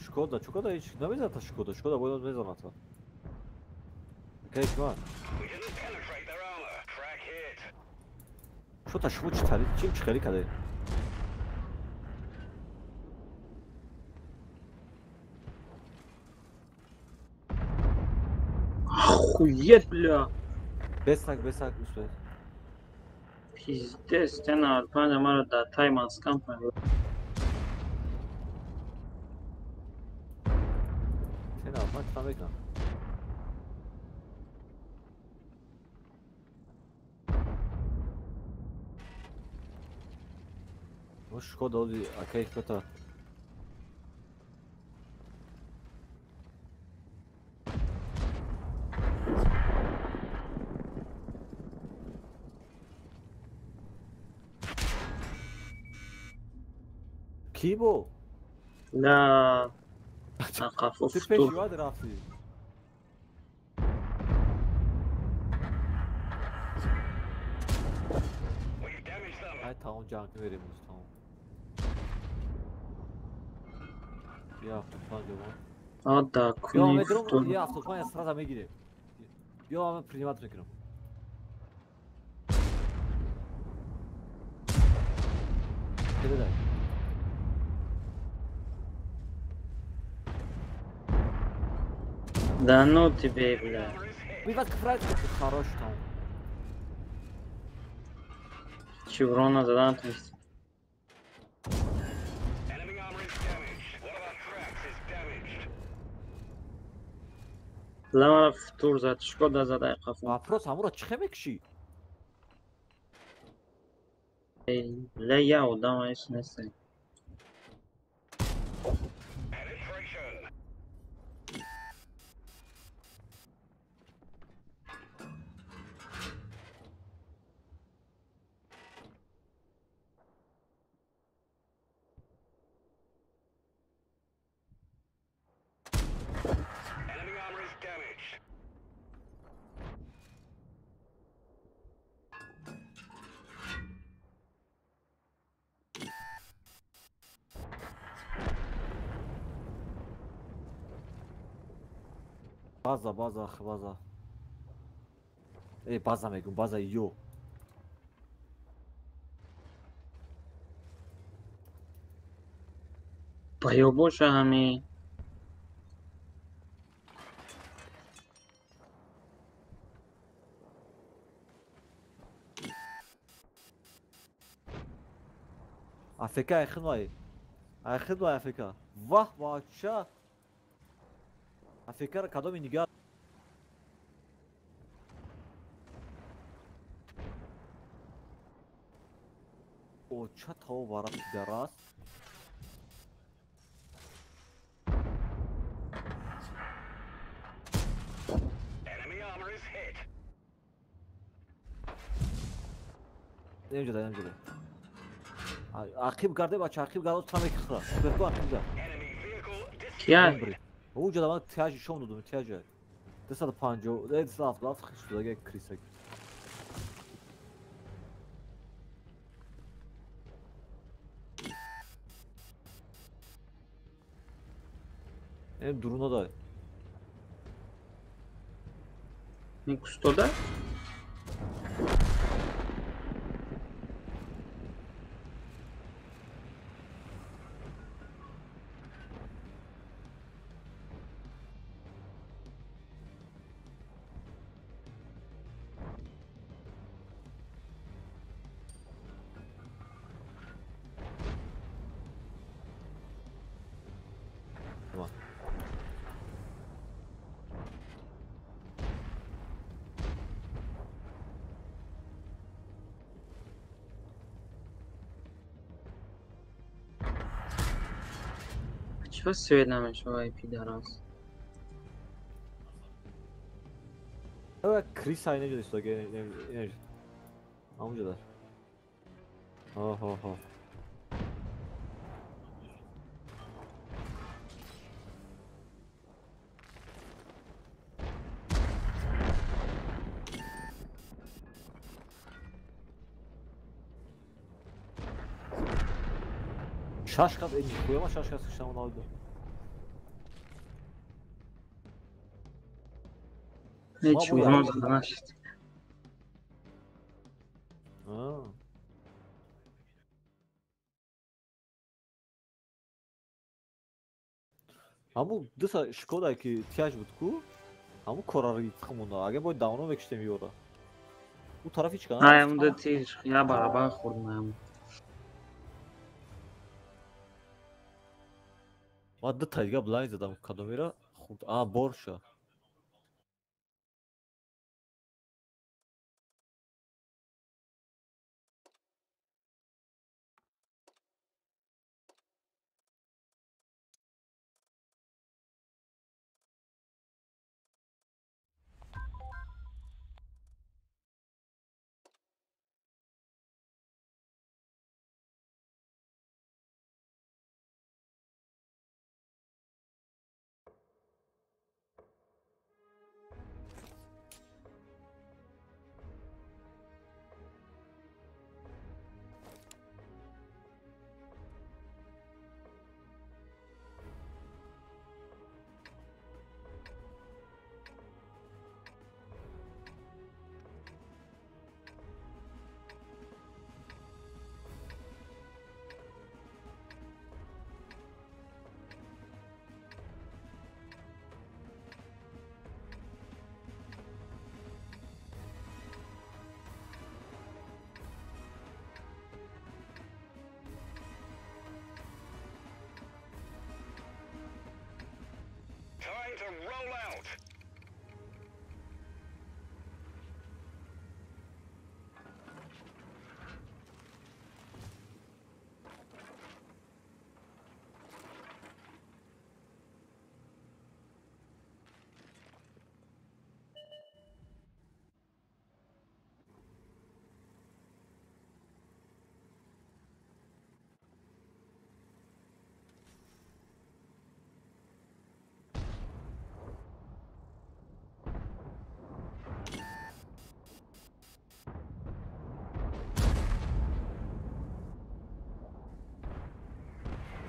Шкода, чукода hiç навезата Шкода, Шкода boyunca ne zaman ata? Keşke var. We didn't penetrate their armor. Crack hit. Şu taş bu çıkarı, kim çıkarı kadar? Охуеть, бля. Besak üstüne. Пиздец, ten arpan ما رو در تای ماسکم کنم. Seni almak tam ekran. Bu Шкода oldu, akay kötü. Ki bu? لا أخاف Tipe أفطر. şu adı Rafi. We've damaged them. Ay tamam canını vereyim biz tamam. Ya tutan diyorum. Ада, Yo куни me drum втор. ya автотман сразу me gire. Yo ama primat çekiyorum. Kede de. Да ну тебе, бля. Armor is hit. Bir bak kıfrak хорош tamam. Че урона задам, то есть. Enemy armor is damaged. One of our tracks is damaged. Лама втор зад, шкода задай қафу. Вопрос амура çıkama kişi. Ля я удам, айш несай. Penetration. Enemy armor is damaged. Baza. Baza megum, baza yo. Поёбоша ҳами. افریقا اخن وای اخن وای افریقا واه بچه افریقا را کدام نگاه او چه تو وارد دراز Enemy armor is hit. نمیجوده عقیب کرده بچه عقیب کرده تمام کخرا برکو عقیب کرد Enemy vehicle dis- کیا او جدا من تیاجی شون دادم تیاجی دست پنجو دست افلاف خشت دیگه کریسک این درونه دای این کستودا tamam چرا سویدمش وای پی دراز evet Chris aynı diyor işte ne amcalar oho şaşkat en koyama şaşkat sıçtan onu aldı هیچ ما وزمان بود. نشد ha Ama dışa Skoda ki ihtiyaç butku ama korarı yıtkım onda. Age boy down'u ve istemiyor orada. Bu taraf hiç kana. های اون تیز یا برابر خوردم Vadda tayga blind adam Kadomira. Borsha. Time to roll out.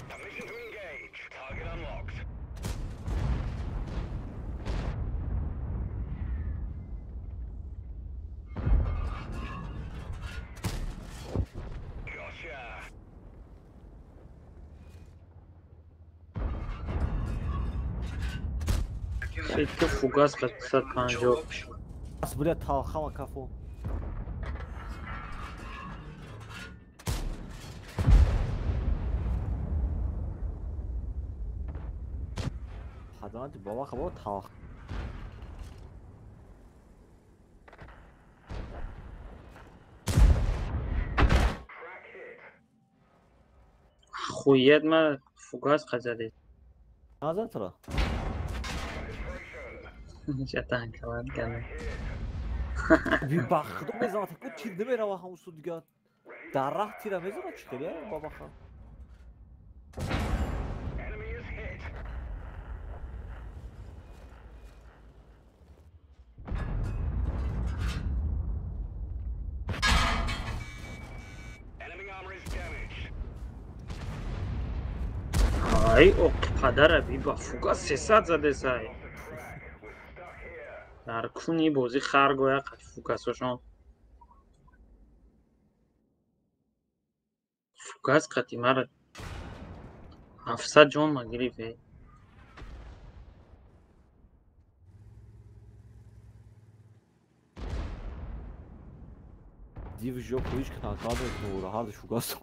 Permission to engage. Target unlocked. Gotcha. خیلی فوگاس قد 150 As buraya talhama kafo. کردن بابا خب تا خویت ما فوگاس قزدی نازن ترا شتان کمان کنه bir baktım ben zaten bu tilde beri ama hamusu diye darah tiramezi mi çıkıyor ya baba ha. Enemy is hit. Enemy armor is damaged. ای او پدر بی با فوگاس 300 زده سای We're stuck here. در کنی بازی خرگویا قد فوگاسشون فوگاس قدی مرد 700 جون ما گریفه Div jogo hiç kanka da doğru hadi şu gaz.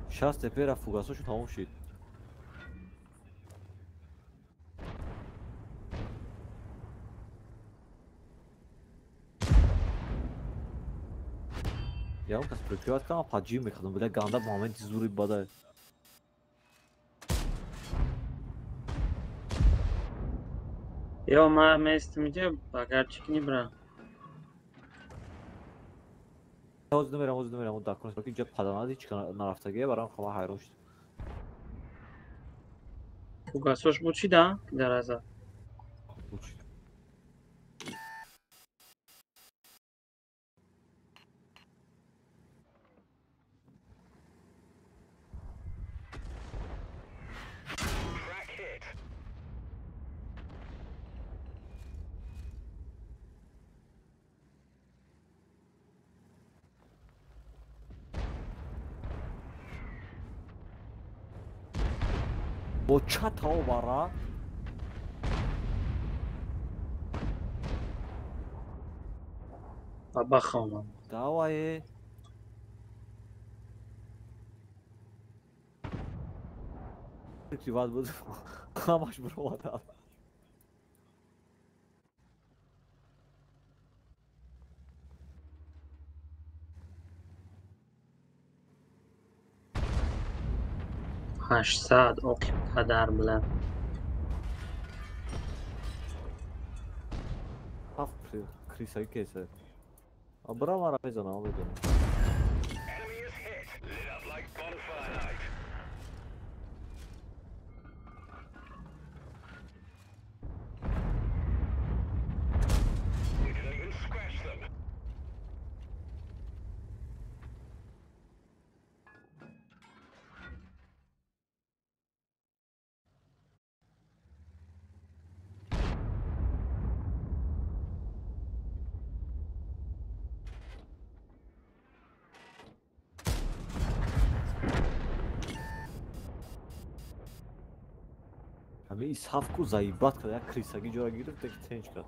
شاست تپه رفت فوگاساشو تموم شد. Ya اون کس پرکیات کنم پاجی میخوادم بله گاندا مومنت زوری باده. یا ما میگه باگر چکنی برا Hozdu میرم اون دکانش که اینجا پدانادی چیکار نرفتگیه برام خواهم حیران شد. فوگاسوش بود چی دا؟ در ازا Uç. Crack hit. با چت ها برا بابا خواهم دوای privat بود همش برو آدم. هشتصد اوکی پدر بلند Hafif krisayı keser. Bravo ara benzana abi dönüyor. Enemy is hit. Lit up like bonfire night. You can even scratch them. همه ای صف کو زایبات کرد یک کریساگی جورا گرفت که چنج کرد.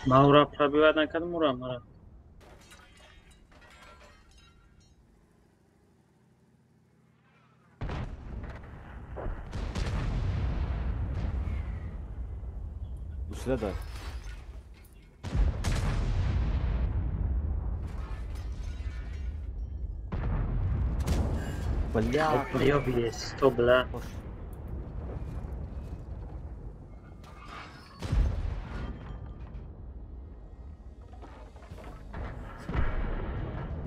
ما او را پرابیوت نکردم او را مرا Busle de. Bля. یا بیست تو بلا Hoş.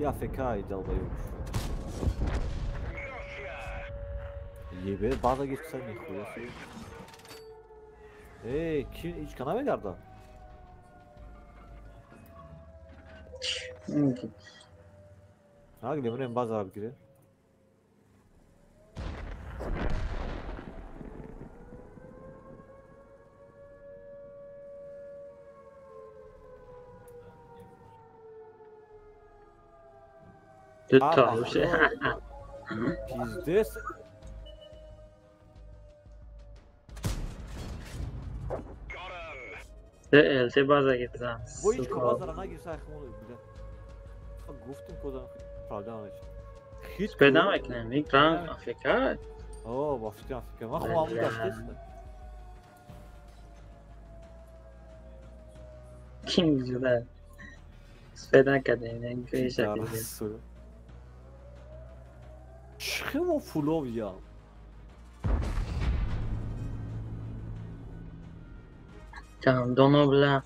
Ya fekayı dalbaymış. Gotcha. Ye be bağda geçsen ne koyuyorsun? Kim hiç kana mı garda? Ha gidelim en bazı abi gire. دو Ah, تا bak, میشه. Pizdes. التی باز اگه بزن Bu hiç kavazlarına girse aklım oluyor bile. Guftum kodan problem işte. Hiç پیدا میکنم این رنگ آفریقا. Oo, Afrika. Ben kulağımı geçti. Kim güzel. پیدا کردیم این که شکلی. Çıkım o flow ya. Tamam Donobla.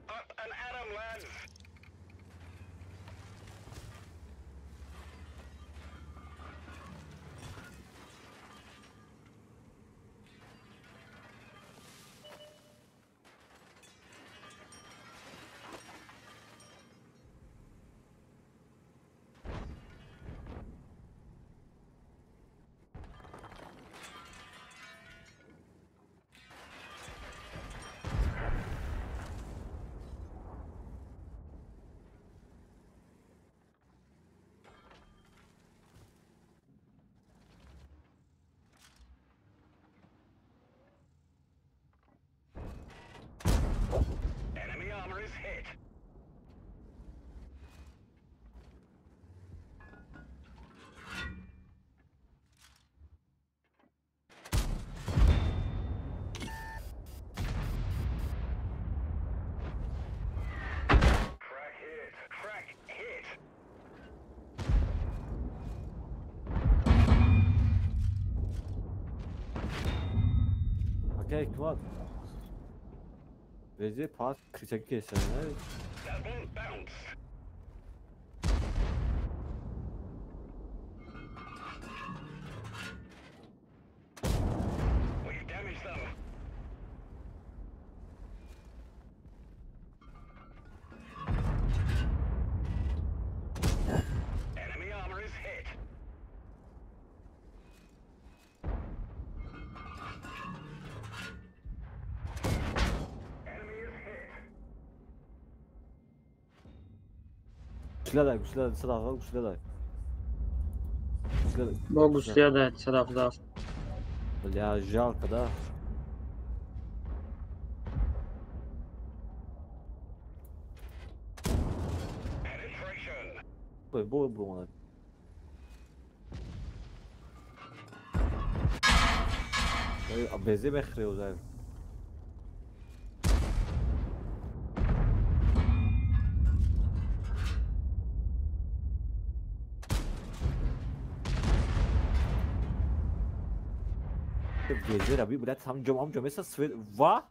Up and at 'em, lads! Enemy armor is hit. Crack hit. Crack hit. Okey, kvad. Vezi pas 48 keser. That won't bounce. We've damaged them. Enemy armor is hit. Enemy is hit. Güçlü de sıra var, güçlü de. با گوشتی داد صدا خدا. Bля, жалко, да? Penetration. Bu ona. Beze بخره وزار. Beze abi بلاد هم جمعه مثل سوید و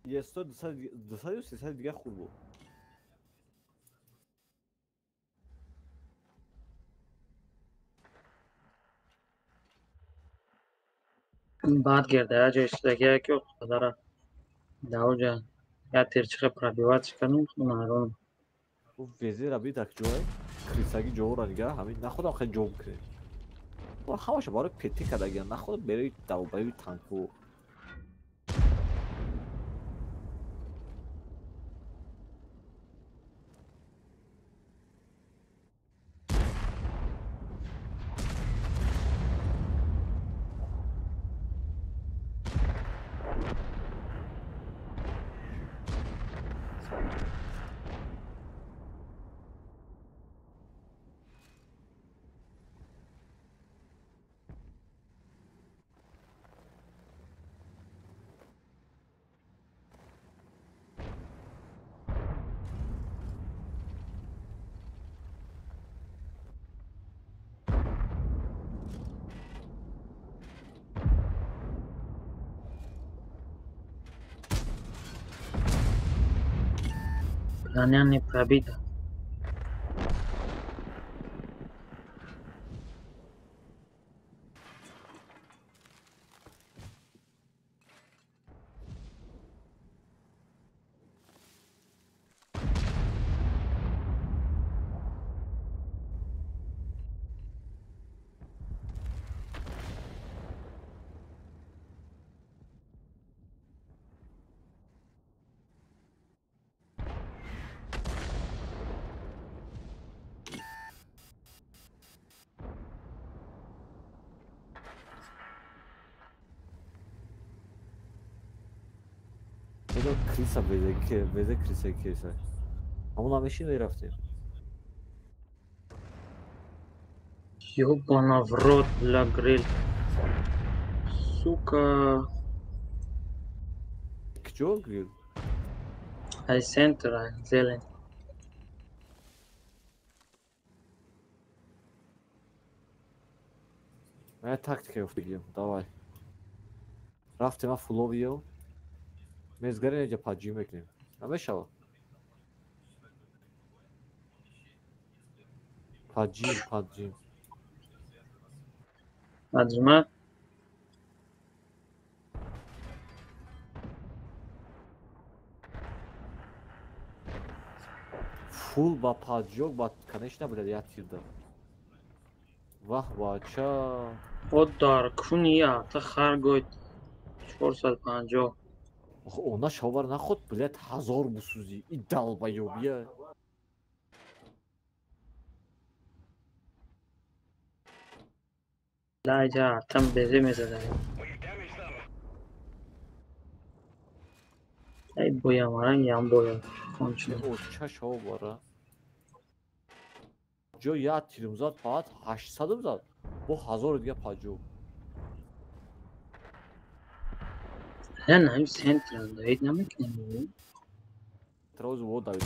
یه استاد دو سال و سه سال دیگه خوب بود. بعد گرده جا اشتراکی که داره داوجا یا ترچه پرابیوات کنیم خونارون او وزیر ابی так جای کریساگی جو را دیگه همین نخودم خیلی جو کرد و همش برای پتی کردگی نخودم برای دوباره تانکو планяне пробито. اینا کریسا وزه کریسا کریسا همون همشی رفتیم Ёбана в рот, ла гриль. Сука. کجا گرید Ай центр, ай зелень. من تاکتیک بگیم давай رفتیم ما فلوویو مزگره اینجا پاجی میکنیم همه شوا پاجی Аджимат. фул ба паджок ба конечно блядь я тирда ваҳ бача Одар куния, та харгойт. 450. она шовар наход блядь 1000 бусузи и долбоёбия Лайджа, там безе мезадай. Ай боя маран ям боя. Кончено. оча шовара ҷо я тирм зад фақат 800 зад бо 1000 дига паҷо Я на им центр, давид намекнем. троз во давид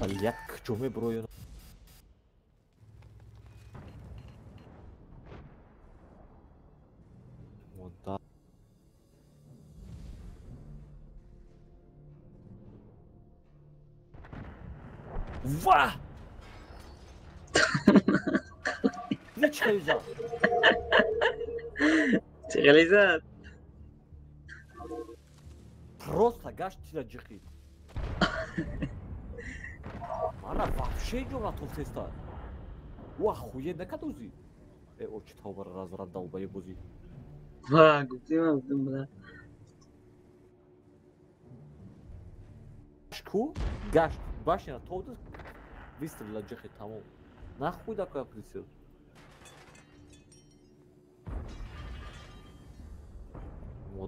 блядь кҷо меброён мода ва ничхайза Реализат. просто гашт тира ҷиқи мана вообще ҷора толтеста ва хуе накадози э очи тобар разрад долбои бози Ва, гуптима будем бля. ку гашт башина тоды вистрела ҷиқи тамом нахуй дакоя присел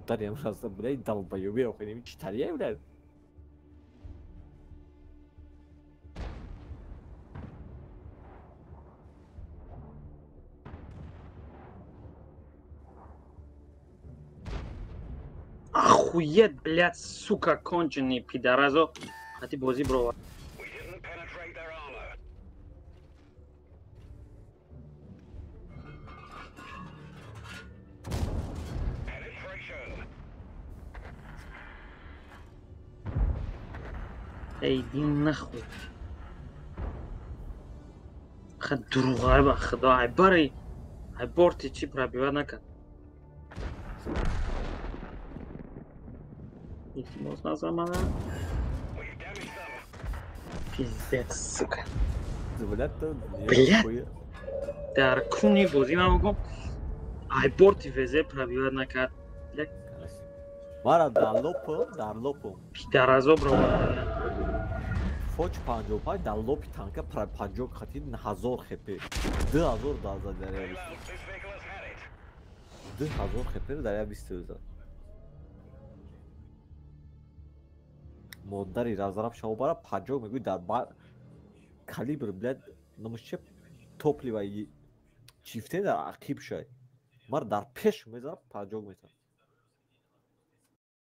Modlar yapmışlar bile dalbayı yok benim hiç tarihe bile. Охуеть, блядь, сука, конченый пидоразо. А ты бози, бро. We didn't penetrate their armor. Penetration. Эй, иди нахуй. خد دروغه با خدا عباری عبارتی چی پرابیوت نکن یکی باز نظر منه We've damaged them. پیزدت سکه Zıvılattı. Блядь. در کونی بازی من بگم عبارتی وزه پرابیوت نکن Mara darlopu. پیدرازو برو Foç 55 darlopi tanka 50 khatin 1000 xp. 2000 daza derya Well, this vehicle has had it. 2000 xp derya bistiyoruz. Modları razarab şaubara 50 میگوی در با کالیبر блядь نمیشه топливо чифте در عقیب شای مار در پیش میذارم 50 میتونم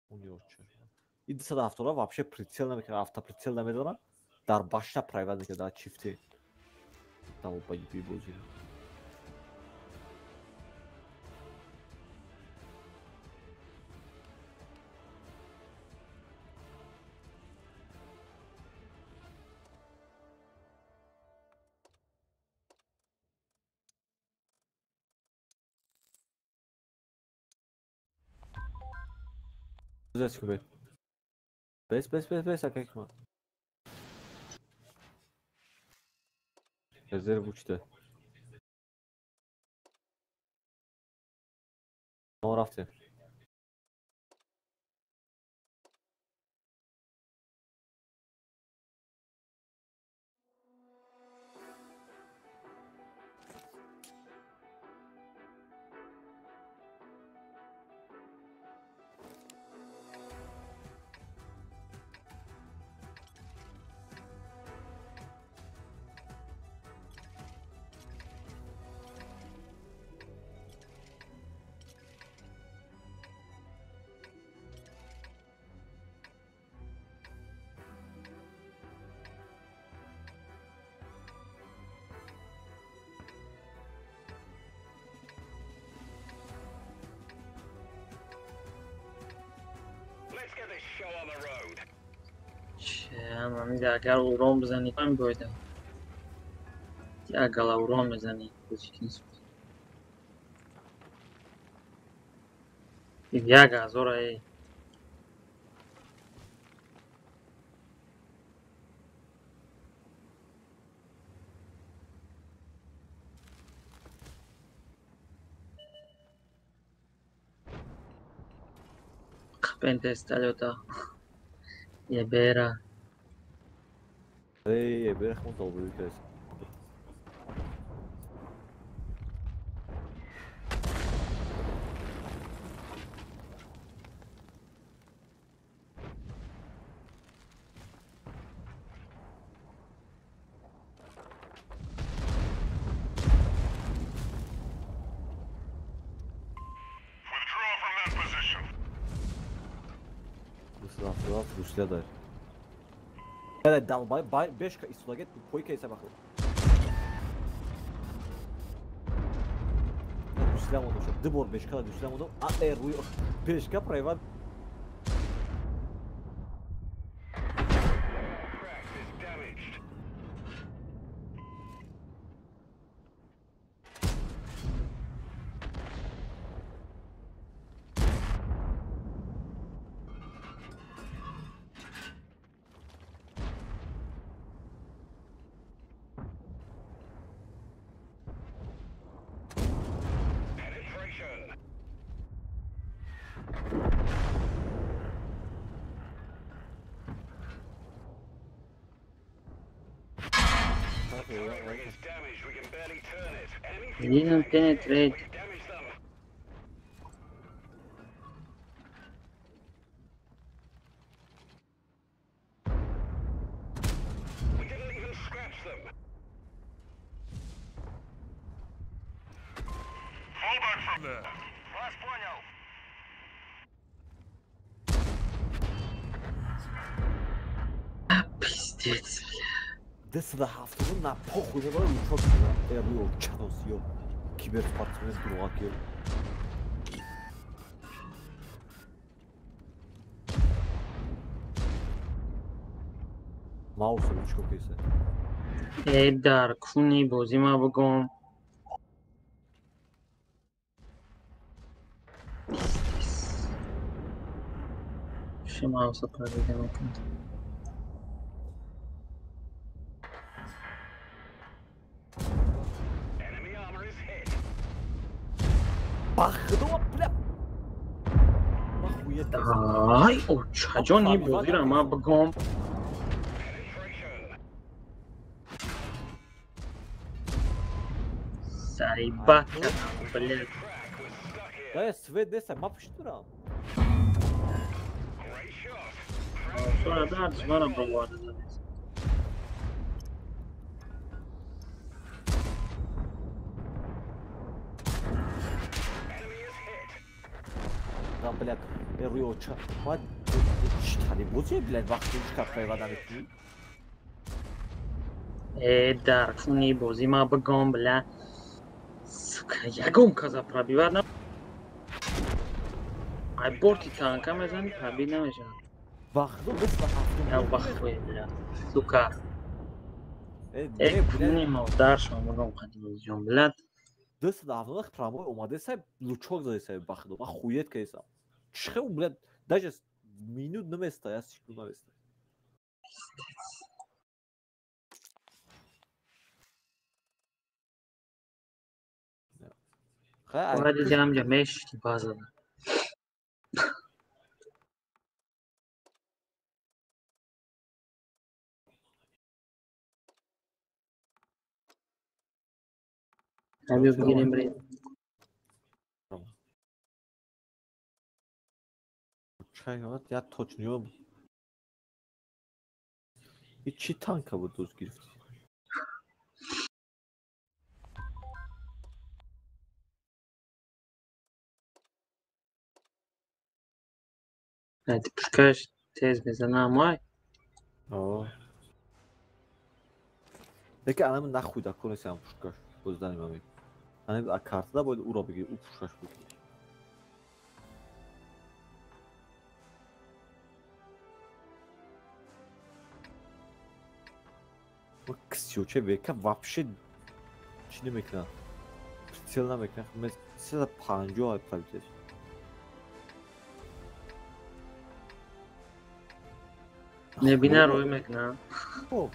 اون یورچه این دسته автора вообще прицел نمیکنه автоприцел نمیدونم در başta private که در چیفته долбоебы بوجی Güzel çıkıyor. Bez akak Rezerv uçtu. Ne rafte? Let's get this show on the road. چه من اگر اوران بزنی من باید اگر اوران بزنی یک هزار ای Capente stalota je bera Ey, ben gewoon dolbuyum kes. Withdraw from that position. Bu silahlar Rusya da. Evet dalbay 5 üstüne git koy kese bakalım. Düşlem oldu şu. Dibor 5 kadar düşlem oldu. Ruy 5 ka private. Crack is damaged. Penetration. Ring is damaged. We can barely turn it. Enemy fuel didn't tank. penetrate We've damaged them. Вас понял. Пиздец. Десада ҳафтумун на похуй небара лучок шуда. Ё чанос ё киберспортсмен дуруғак ё. Маусо лучок еса. ای در کونی بازی ما بگم شما اوسا پردیده میکنم Enemy armor is hit. Бахдо бля. Охуеть. ай او چجان این بازی رو ما بگم Penetration. سریبت کردم بله Crack was stuck here. Да свет деса ма пуштурам. Great shot. sonra da artışmana brovada da Enemy is hit. Да блядь. Ё ча. Ва штани бозе блядь вақти шкафай вадан ки. ای در کونی بازی ما بگم بله سکه یکم کازا پرابیوار نه ای بورتی تانکا میزنی پرابی نمیشه Бахдо деса ҳафтумун. یا بخوی بله سکر ای ای блядь. کونی مادر شما بگم قدیم جون بله Десада ҳафтумун промой омаде сай лучок заде бахдо. Ма хует кайсам. Чхел блядь даже минут наместа я секунду наместа. Хай باید جمع میشتی بازه Abi bugün برید Чайот я точно. И чи танка بود دوست گرفتی. Hadi puşkaş tez میزنه امای آه. دیگه الان نخودا کنسم پوشکاش بازدانی مامی. یعنی از کارت باید او را بگیر او پوشکاش بود. و کسیوچه ویکا вообще چی نمیکنه. پرسیل نمیکنه. مثل 50 پرسیل. نبینه روی میکنه خب.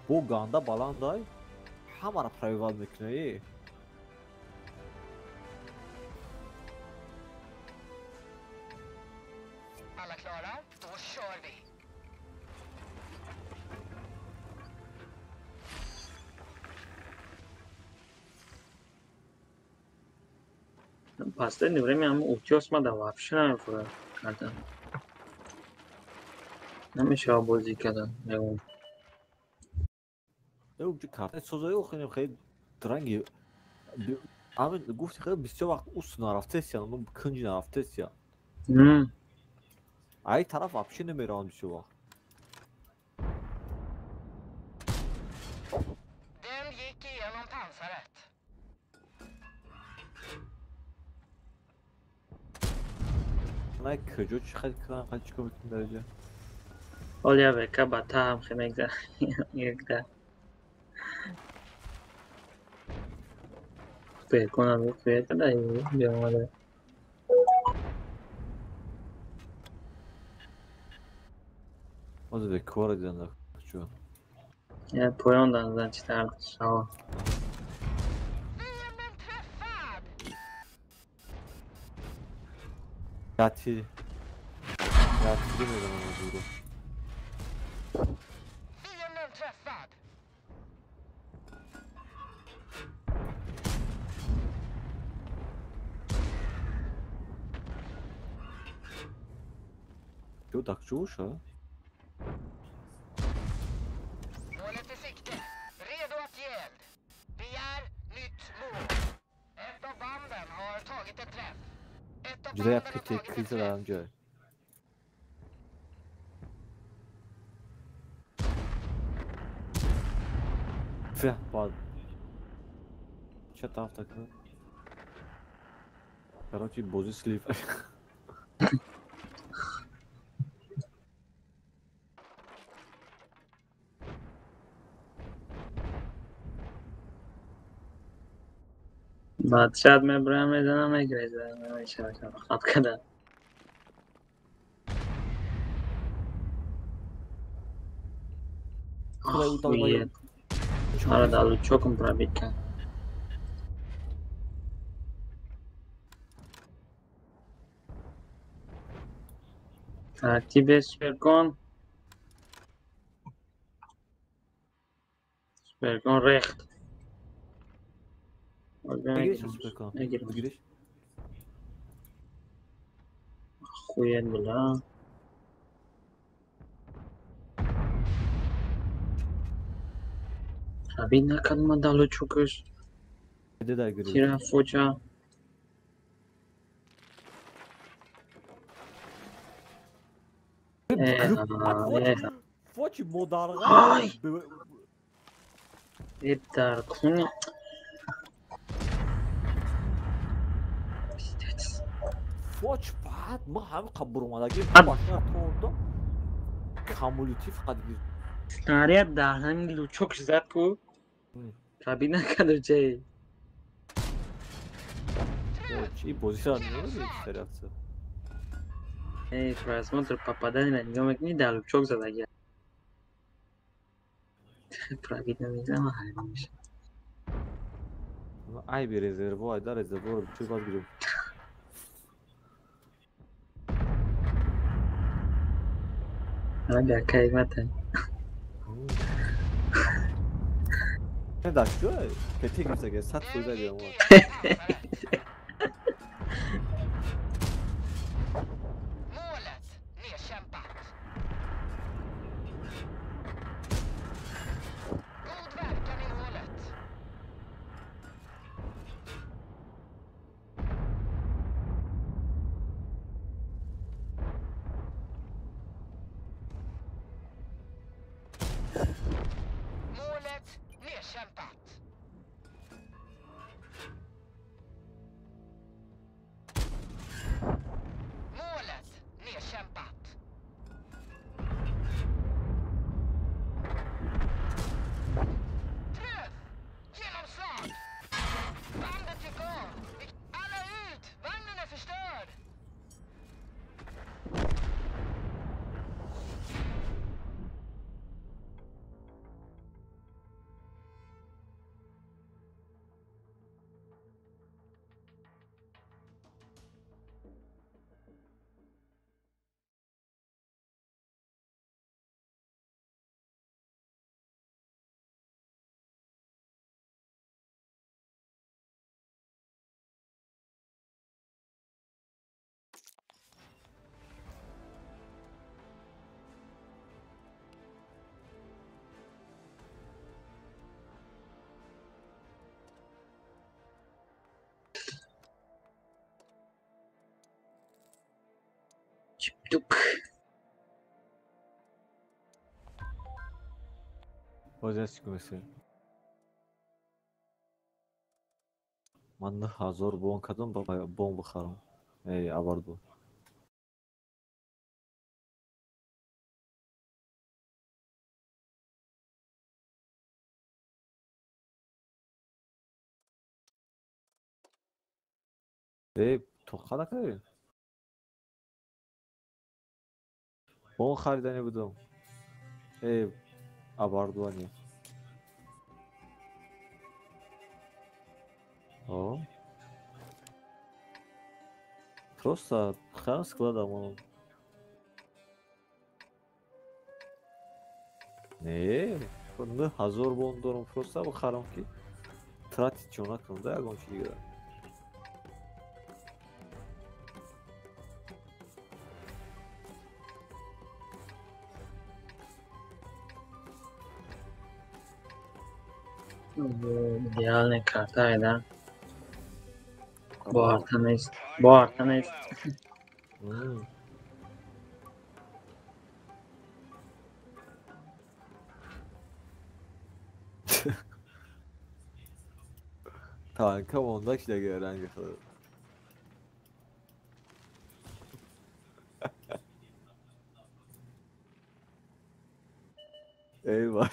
Bu ganda balanday hamara private mikneyi. Alla klara? Då kör vi. Последнее время утес мада вообще нمیخوره کردن نمیشه بازی کردن نگم او چه کارت سوزایی خیلی خیلی درنگی. Abi گفتی خیلی بسیار وقت اوست نرفته یا اون کنجی نرفته یا. ای طرف вообще نمیرم بسیار وقت. Den gick igenom pansaret. نه کجا چی خیلی کنم خیلی چیکار میکنم درجه. حالا وکا بطه هم خیلی میگذاره یک ده فکر کنم یک فکر دهی بیامده Az önce kvar ediyorlar şu an. یه پایان دارن چی تر شما Fienden träffad! Yati. Yati demiyorum ama doğru. Fienden träffad! Jo, tak czuć, ha? Målet i sikte. Redo att ge eld. Juda yapıcı kriz adam joy. Fih, pardon. Çe taraftakı? Короче, bozu slip. बादशाह में ब्रा में जाना मैं ग्रेजा मैं शाह खत kada. Kolay utanmayın. Arada çok pробитка. Так, тебе суперкон. Суперкон recht. Ne giriş süper kan? Ne giriş? Bu giriş. Хуен была. Abina kalma dalı çok öz. Ne de giriş. Tira foça. Foci modarga. Ay! Iptar kuni. Foç pat ma ham qaburmadagi Ad- boshqa to'rda kumulativ faqat bir Araya dahil çok güzel bu. Kabine kadar şey. chi pozisyon ne tarafta. Просмотр попадания на нем не дал, çok güzel ya. Правильно zaman halmiş. Ay bir rezervu ayda rezervu çok az gidiyor. Hadi kaymaten. Ne dakika? Kötü kimse gel sat koyda diyorum ama. Målet nedkämpat. God verkan i målet. Målet nedkämpat. Målet nedkämpat. Träff! Genomslag! Bandet gick av. Alla ut! Vagnen är förstörd! Çıptuk. O'zasi chiqmasa. Manda hazor bon kadam bon bixaram. Ey abardu. Ey toqada kay. Bon xaridani budum. Ey abardu ani. О. Просто храм складом он. Не, ну hazır bondorun просто bu xaram ki. Tratить ona kıldı ya gonçiga. Idealne karta eden. Bu arta neyse. Bu arta neyse. Hmm. Kanka 10 dakika gelen kadar. Eyvah.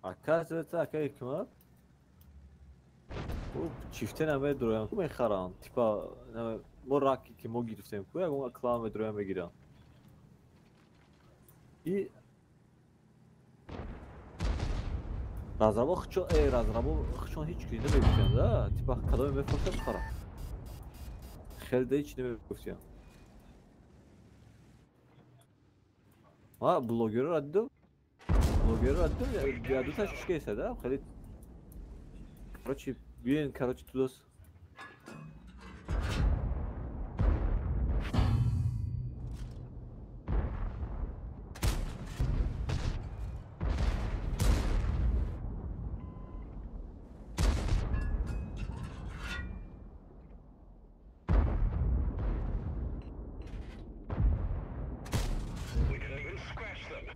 Arkadaşlar hikmet. Bu çifte neme duruyor. Bu mekharan tipa neme morak ki mo giriftem ku ya bu klan ve duruyor giran. İ razrabo xço razrabo xço hiç günde bekliyorsun da tipa kadar ve fırsat kara. Xelde hiç ne bekliyorsun. Ha blogger addı. Blogger addı ya adı taş kişiyse de xeli. Короче, блин, короче, туда. We can even scratch them.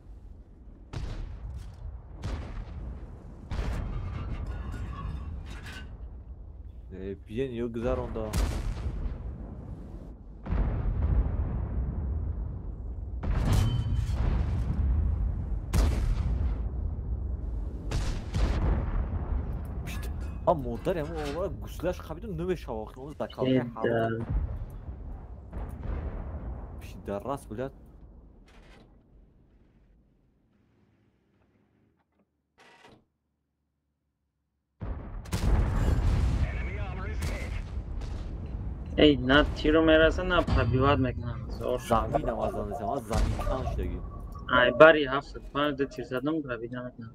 Bien, yo güzel onda. İşte. Ama modlar ya o olarak gusulaş kabidin nöbe şavak onu da kalkıyor Ed. hava. Bir şey derras bile. Enemy armor is hit. Ey na tiro merasa na pabivod mekna. Zor. Zamin namazdan ama zamin kan işte gibi. Ay bari hafta. Bana da tir zadım pabivod mekna.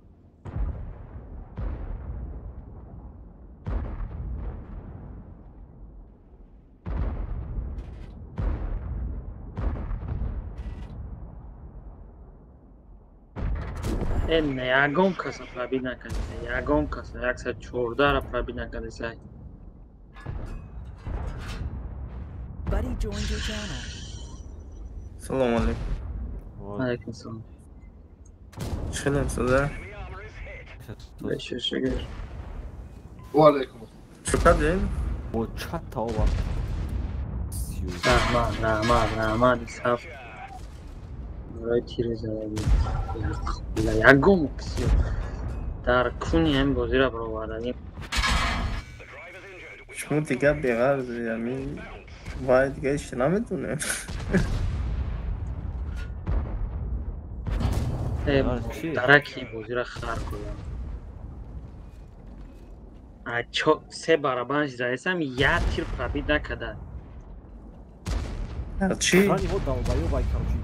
نه یگم کس پرابی نکنه یگم کس یک سر 14 را پرابی نکنه سعی Buddy joined your channel. السلام عليكم. علیکم السلام شكرا صدر. Enemy armor is hit. بشه شکر وعليكم السلام. شو قاعدين؟ O chat tava var. رحمت صاف برای تیر زدگی یگم کسی در کنی هم بازی را برای وردنی The driver's injured. We شو دیگه بیغرض یعنی وای دیگه ایش نمیدونه. درکی بازی را خر کنم سه برابرش رئیسم یک تیر پرابی نکده هرچی؟ Hani o dalbayı vay karıcı.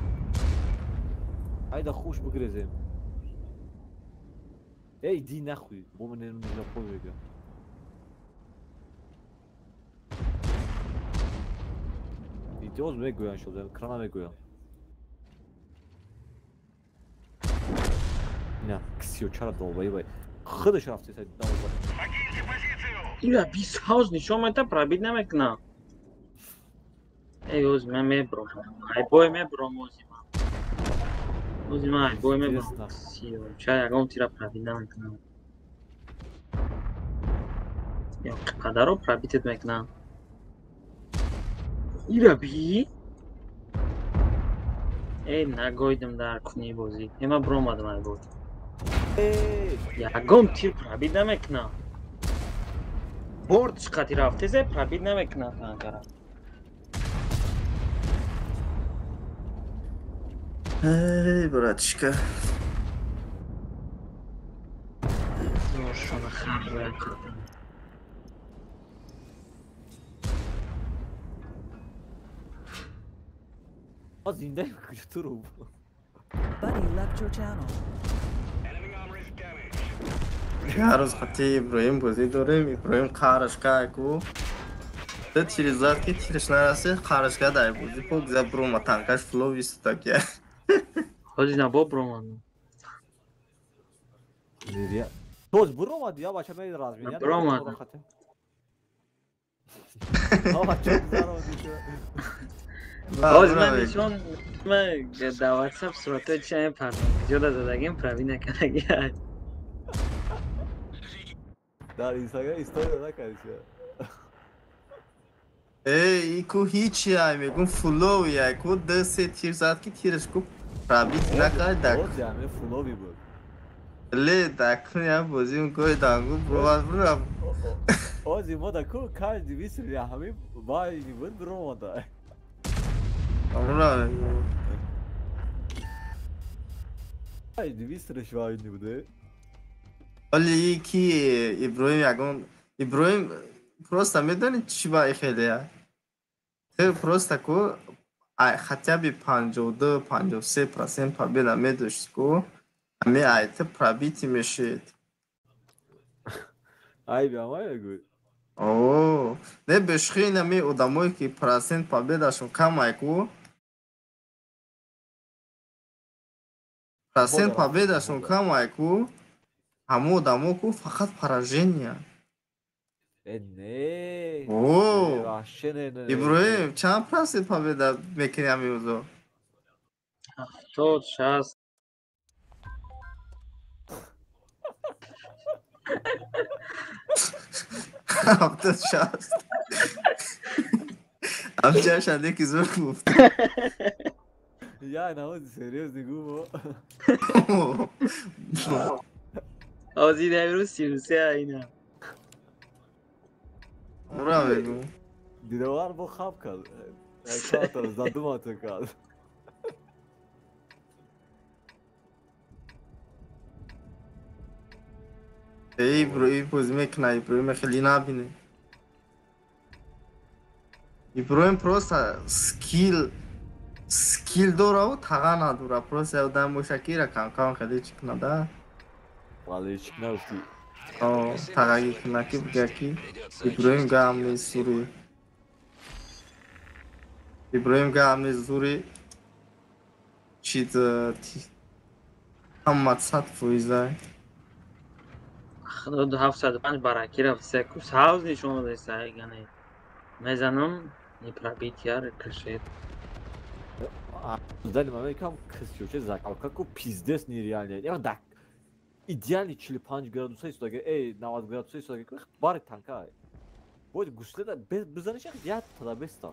Hayda hoş bu grezem. Ey di nахуй. Bu benim elimde koyuyor. Videoz mu goyan şöyle krana mı goyan. Ne? Kisiyor çara dalbayı vay. Хыды şafte sen dalbayı. покиньте позицию. یا 20 هاوس نشون میده پرابید نمیکنه ای اوز من میبرم ای بای میبرم اوزی من ای بای میبرم شاید اگه اون تیرا پرابید نمیکنه یا قدر رو پرابیدت میکنه ایرا بی ای نگویدم در کنی بازی ایما برام آدم ای بود یگم تیر پرابید نمیکنه برد چقدر رفته زه پرابید نمیکنه تنکره Ej, braćka. زور شما خم باید کردم Az indeyim götürüm. Buddy left your channel. هر روز خطی ابراهیم بازی داریم. ابراهیم قهرش که کو ده تیری زد که تیرش نرسید قهرش که در بازی پوک زد برو ما تنکش فلو بیستا که حاجی نبا برو Nereye? Toz vuramadı ya başa ben razıyım. Ya, vuramadı. Ama çok güzel oldu şu. حاج من نشون من در واتساپ صورت چه پرسان ویدیو دا زدگیم پروی نکنگی Daha Instagram story olarak karışıyor. ای کو هیچی های میگم فلو یا کو ده سه تیر زد که تیرش کو رابیت نکرد دک Toz yani flow bir bu. لی دکن یا بازی اون کوی دانگو برو O zaman da ku kaldı bir sürü ya hamim vay bu durmadı. برو Haydi bir sürü şu an bu da. ولی یکی ابراهیم یکم ابراهیم پروستا میدونی چی با خیلی ها تو پروستا کو خطیه بی 52-53% پابیلا میدوشت کو همی آیت پرابیتی میشید Ay bir ama ya gül. اوه نه بشخی نمی اداموی که پرسنت پابیلاشون کم های کو پرسنت پابیلاشون کم های کو همو ادامو کو فقط پراژینیا Ne? اوه Vahşi ne? ابراهیم چند پرسنت پابیلا میکنی همی اوزو 70-60 هفتاد شست همچه شده که زور گفت Ya ne oldu seriyoruz ne bu? آزی دیروز 33 اینا برا بگو Dilovar bu hap kaldı. Kağıtlarız dadım atıyor kaldı. ای ابراهیم بازی میکنه ابراهیم خیلی نبینه ابراهیم پروستا سکیل دوره و تغا ندوره پروستا یو دم بوشکی را کم خیلی چکنه ده Vallahi hiç ne oldu? تغا کنه که بگه که ابراهیم گام نیست سوری ابراهیم گام نیست زوری چیز هم مدسد فویزه خدا 705 برکی رفت سکوس هاوز نشون بده سایگانه میزنم نیپرابیت یار کشید Zalim Amerikam kısıyor şey zaten kako pizdes нереально. Я так идеальный чили панч градуса есть такие эй на вот градуса есть такие бар танка. Вот гусле да без занышек я тогда без то.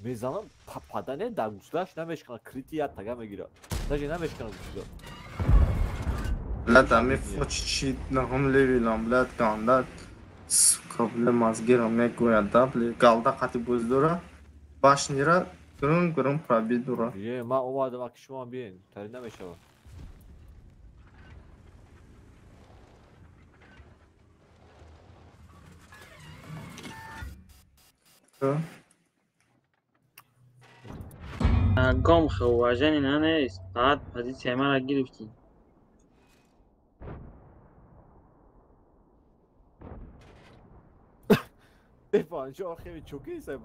Мезанам падане да гуслаш намешкана крити я тага мегира. Даже намешкана гусле. بلد همه فوچ چید نهم لیویلم بلد گاندد قبل مازگیرم میگوید دبلی گالدا قطی بوز دوره باش نیره گرم پرابی دوره Ye ma o adam akışman bien. Tarina meşava. گام خواجن اینا نیست فقط پوزیسیون ما را گرفتی Defancı arkaya çok iyi sen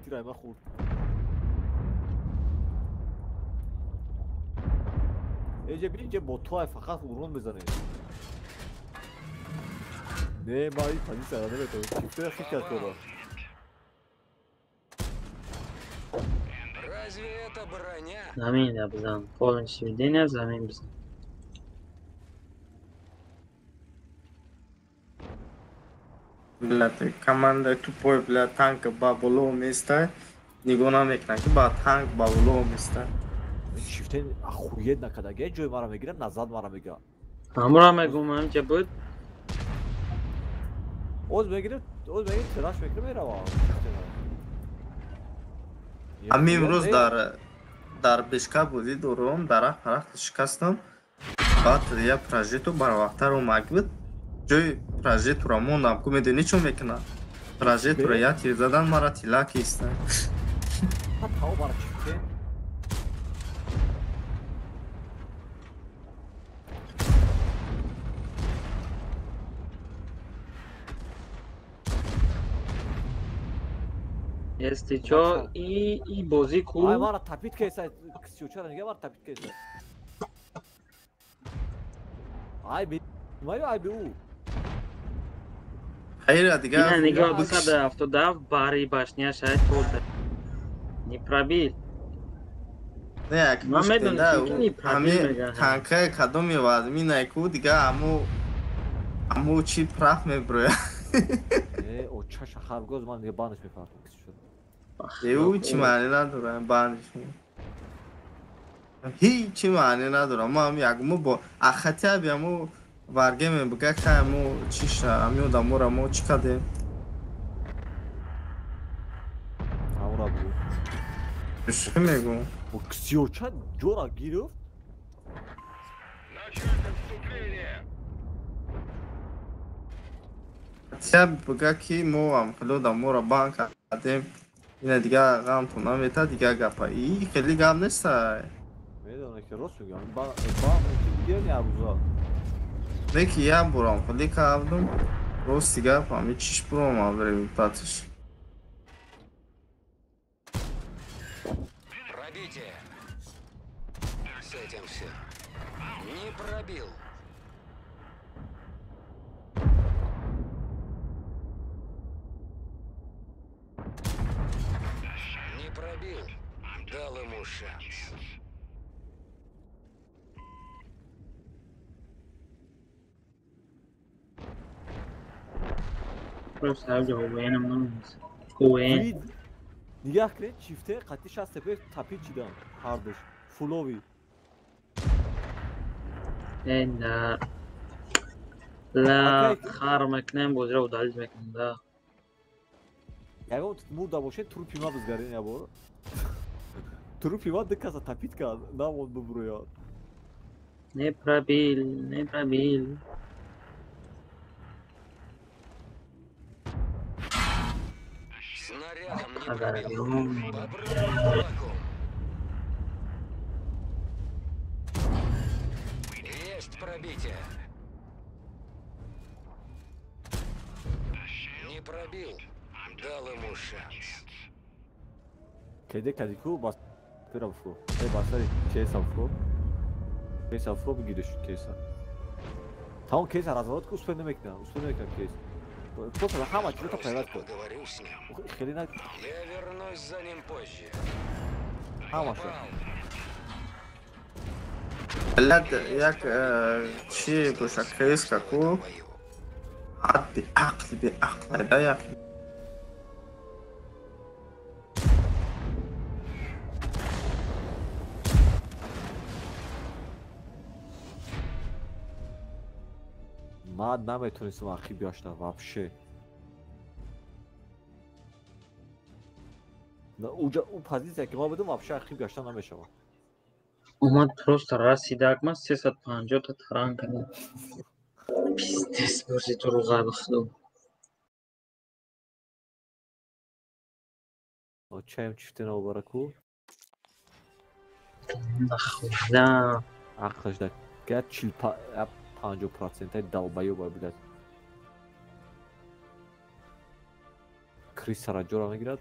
tirayma khurd. Ece bilince botuay fakat vurun bezane. Ne bari panik arada evet o. Çifte hit atıyorlar. Разве это броня? زمین را بزن پولن شویدین زمین بزن بلد کمانده تو پای بلد تانک با بلو میسته نگونا میکنه که با تانک با بلو میسته Çifte ahuyet ne kadar genç joy mara megira nazad mara megira. همراه میگم هم که بود Oz megira telaş megira mera var. همی امروز در بشکا بودی دورم در فرق شکستم بعد یه پراژیتو بر وقت رو مگود جوی پراژیتو را موندم که میدونی چون میکنه پراژیتو را یا تیر زدن مرا تیلاک ایسته Ha tava mara çifte. استیچا ای بازی کو Ay mara tapit kesa kısıyor çara ne var tapit kesa. Ay be. Mayo ay be u. خیر دیگه اینا نگاه بکش. 277 باری باشنیا شاید خورده نی پرابیل نه یک من مشکل میدونم ده که نی پرابیل همه میگه تانکه کدوم میواد می نیکو دیگه همو چی پرف میبره O çaşa hargoz man diye banış mi farklı kısıyor. او چی معنی نداره بندشون هیچی معنی نداره ما هم یک مو با اختی بیامو ورگه می بگه که همو چیش همیو دمو را مو چی کده Hamur abi. چی میگو O kısıyor çan cora giriyor. Начать отступление! اختی بگه که مو هم خلو دمو را بان کردیم اینه دیگه غم تو نمیتا دیگه گپا ای خیلی گم نیست Meydana ki Ross yok yani. Bağım için gidiyor ya buza. Belki ya buram خیلی کردم روز دیگه فهمی چیش برام ما بریم پاتش Пробитие! С этим все. Не пробил. Не пробил. Дал ему шанс. Burası sadece Huawei'nin bulunması. Huawei. Frid. Nigah kre çifte katı şahs tepe tapit çidan. Kardeş. Fulovi. لا لا خار مکنم بودره و دالج مکنم دا Yani o burada boşe turu pima bizgarin ya bu. Turu pima dıkkasa tapit kal. Ne oldu buraya? نه پرابیل نه پرابیل Снарядом не Ага, пробил. ну, Попробуй кулаком. Есть пробитие. Не пробил. Дал ему шанс. Kede kadiku bas. Pera fu. Basari kesa fu. Kesa fu bir gidiş kesa. Tamam kesa razvalat ku uspende mekna. Uspende mekna kesa. Просто хама чего-то проявляет. Поговорю с ним. Хрена Я вернусь за ним позже. хама şu. ملت یک چی بشکریز که کو Твою. حد به عقل ده یک من نمیتونستم آخی بیاشتم вообще. نه اون پازیسیه که ما بدم вообще آخی بیاشتم نمیشم. اومد پروست رسیدک من 350 تا تران کنم بیزنس بازی تو رو قبخدم Çayım çiftine o baraku. نخوردم Arkadaşlar gel çil 50% dalbayı var biraz. Chris Saracora mı girer?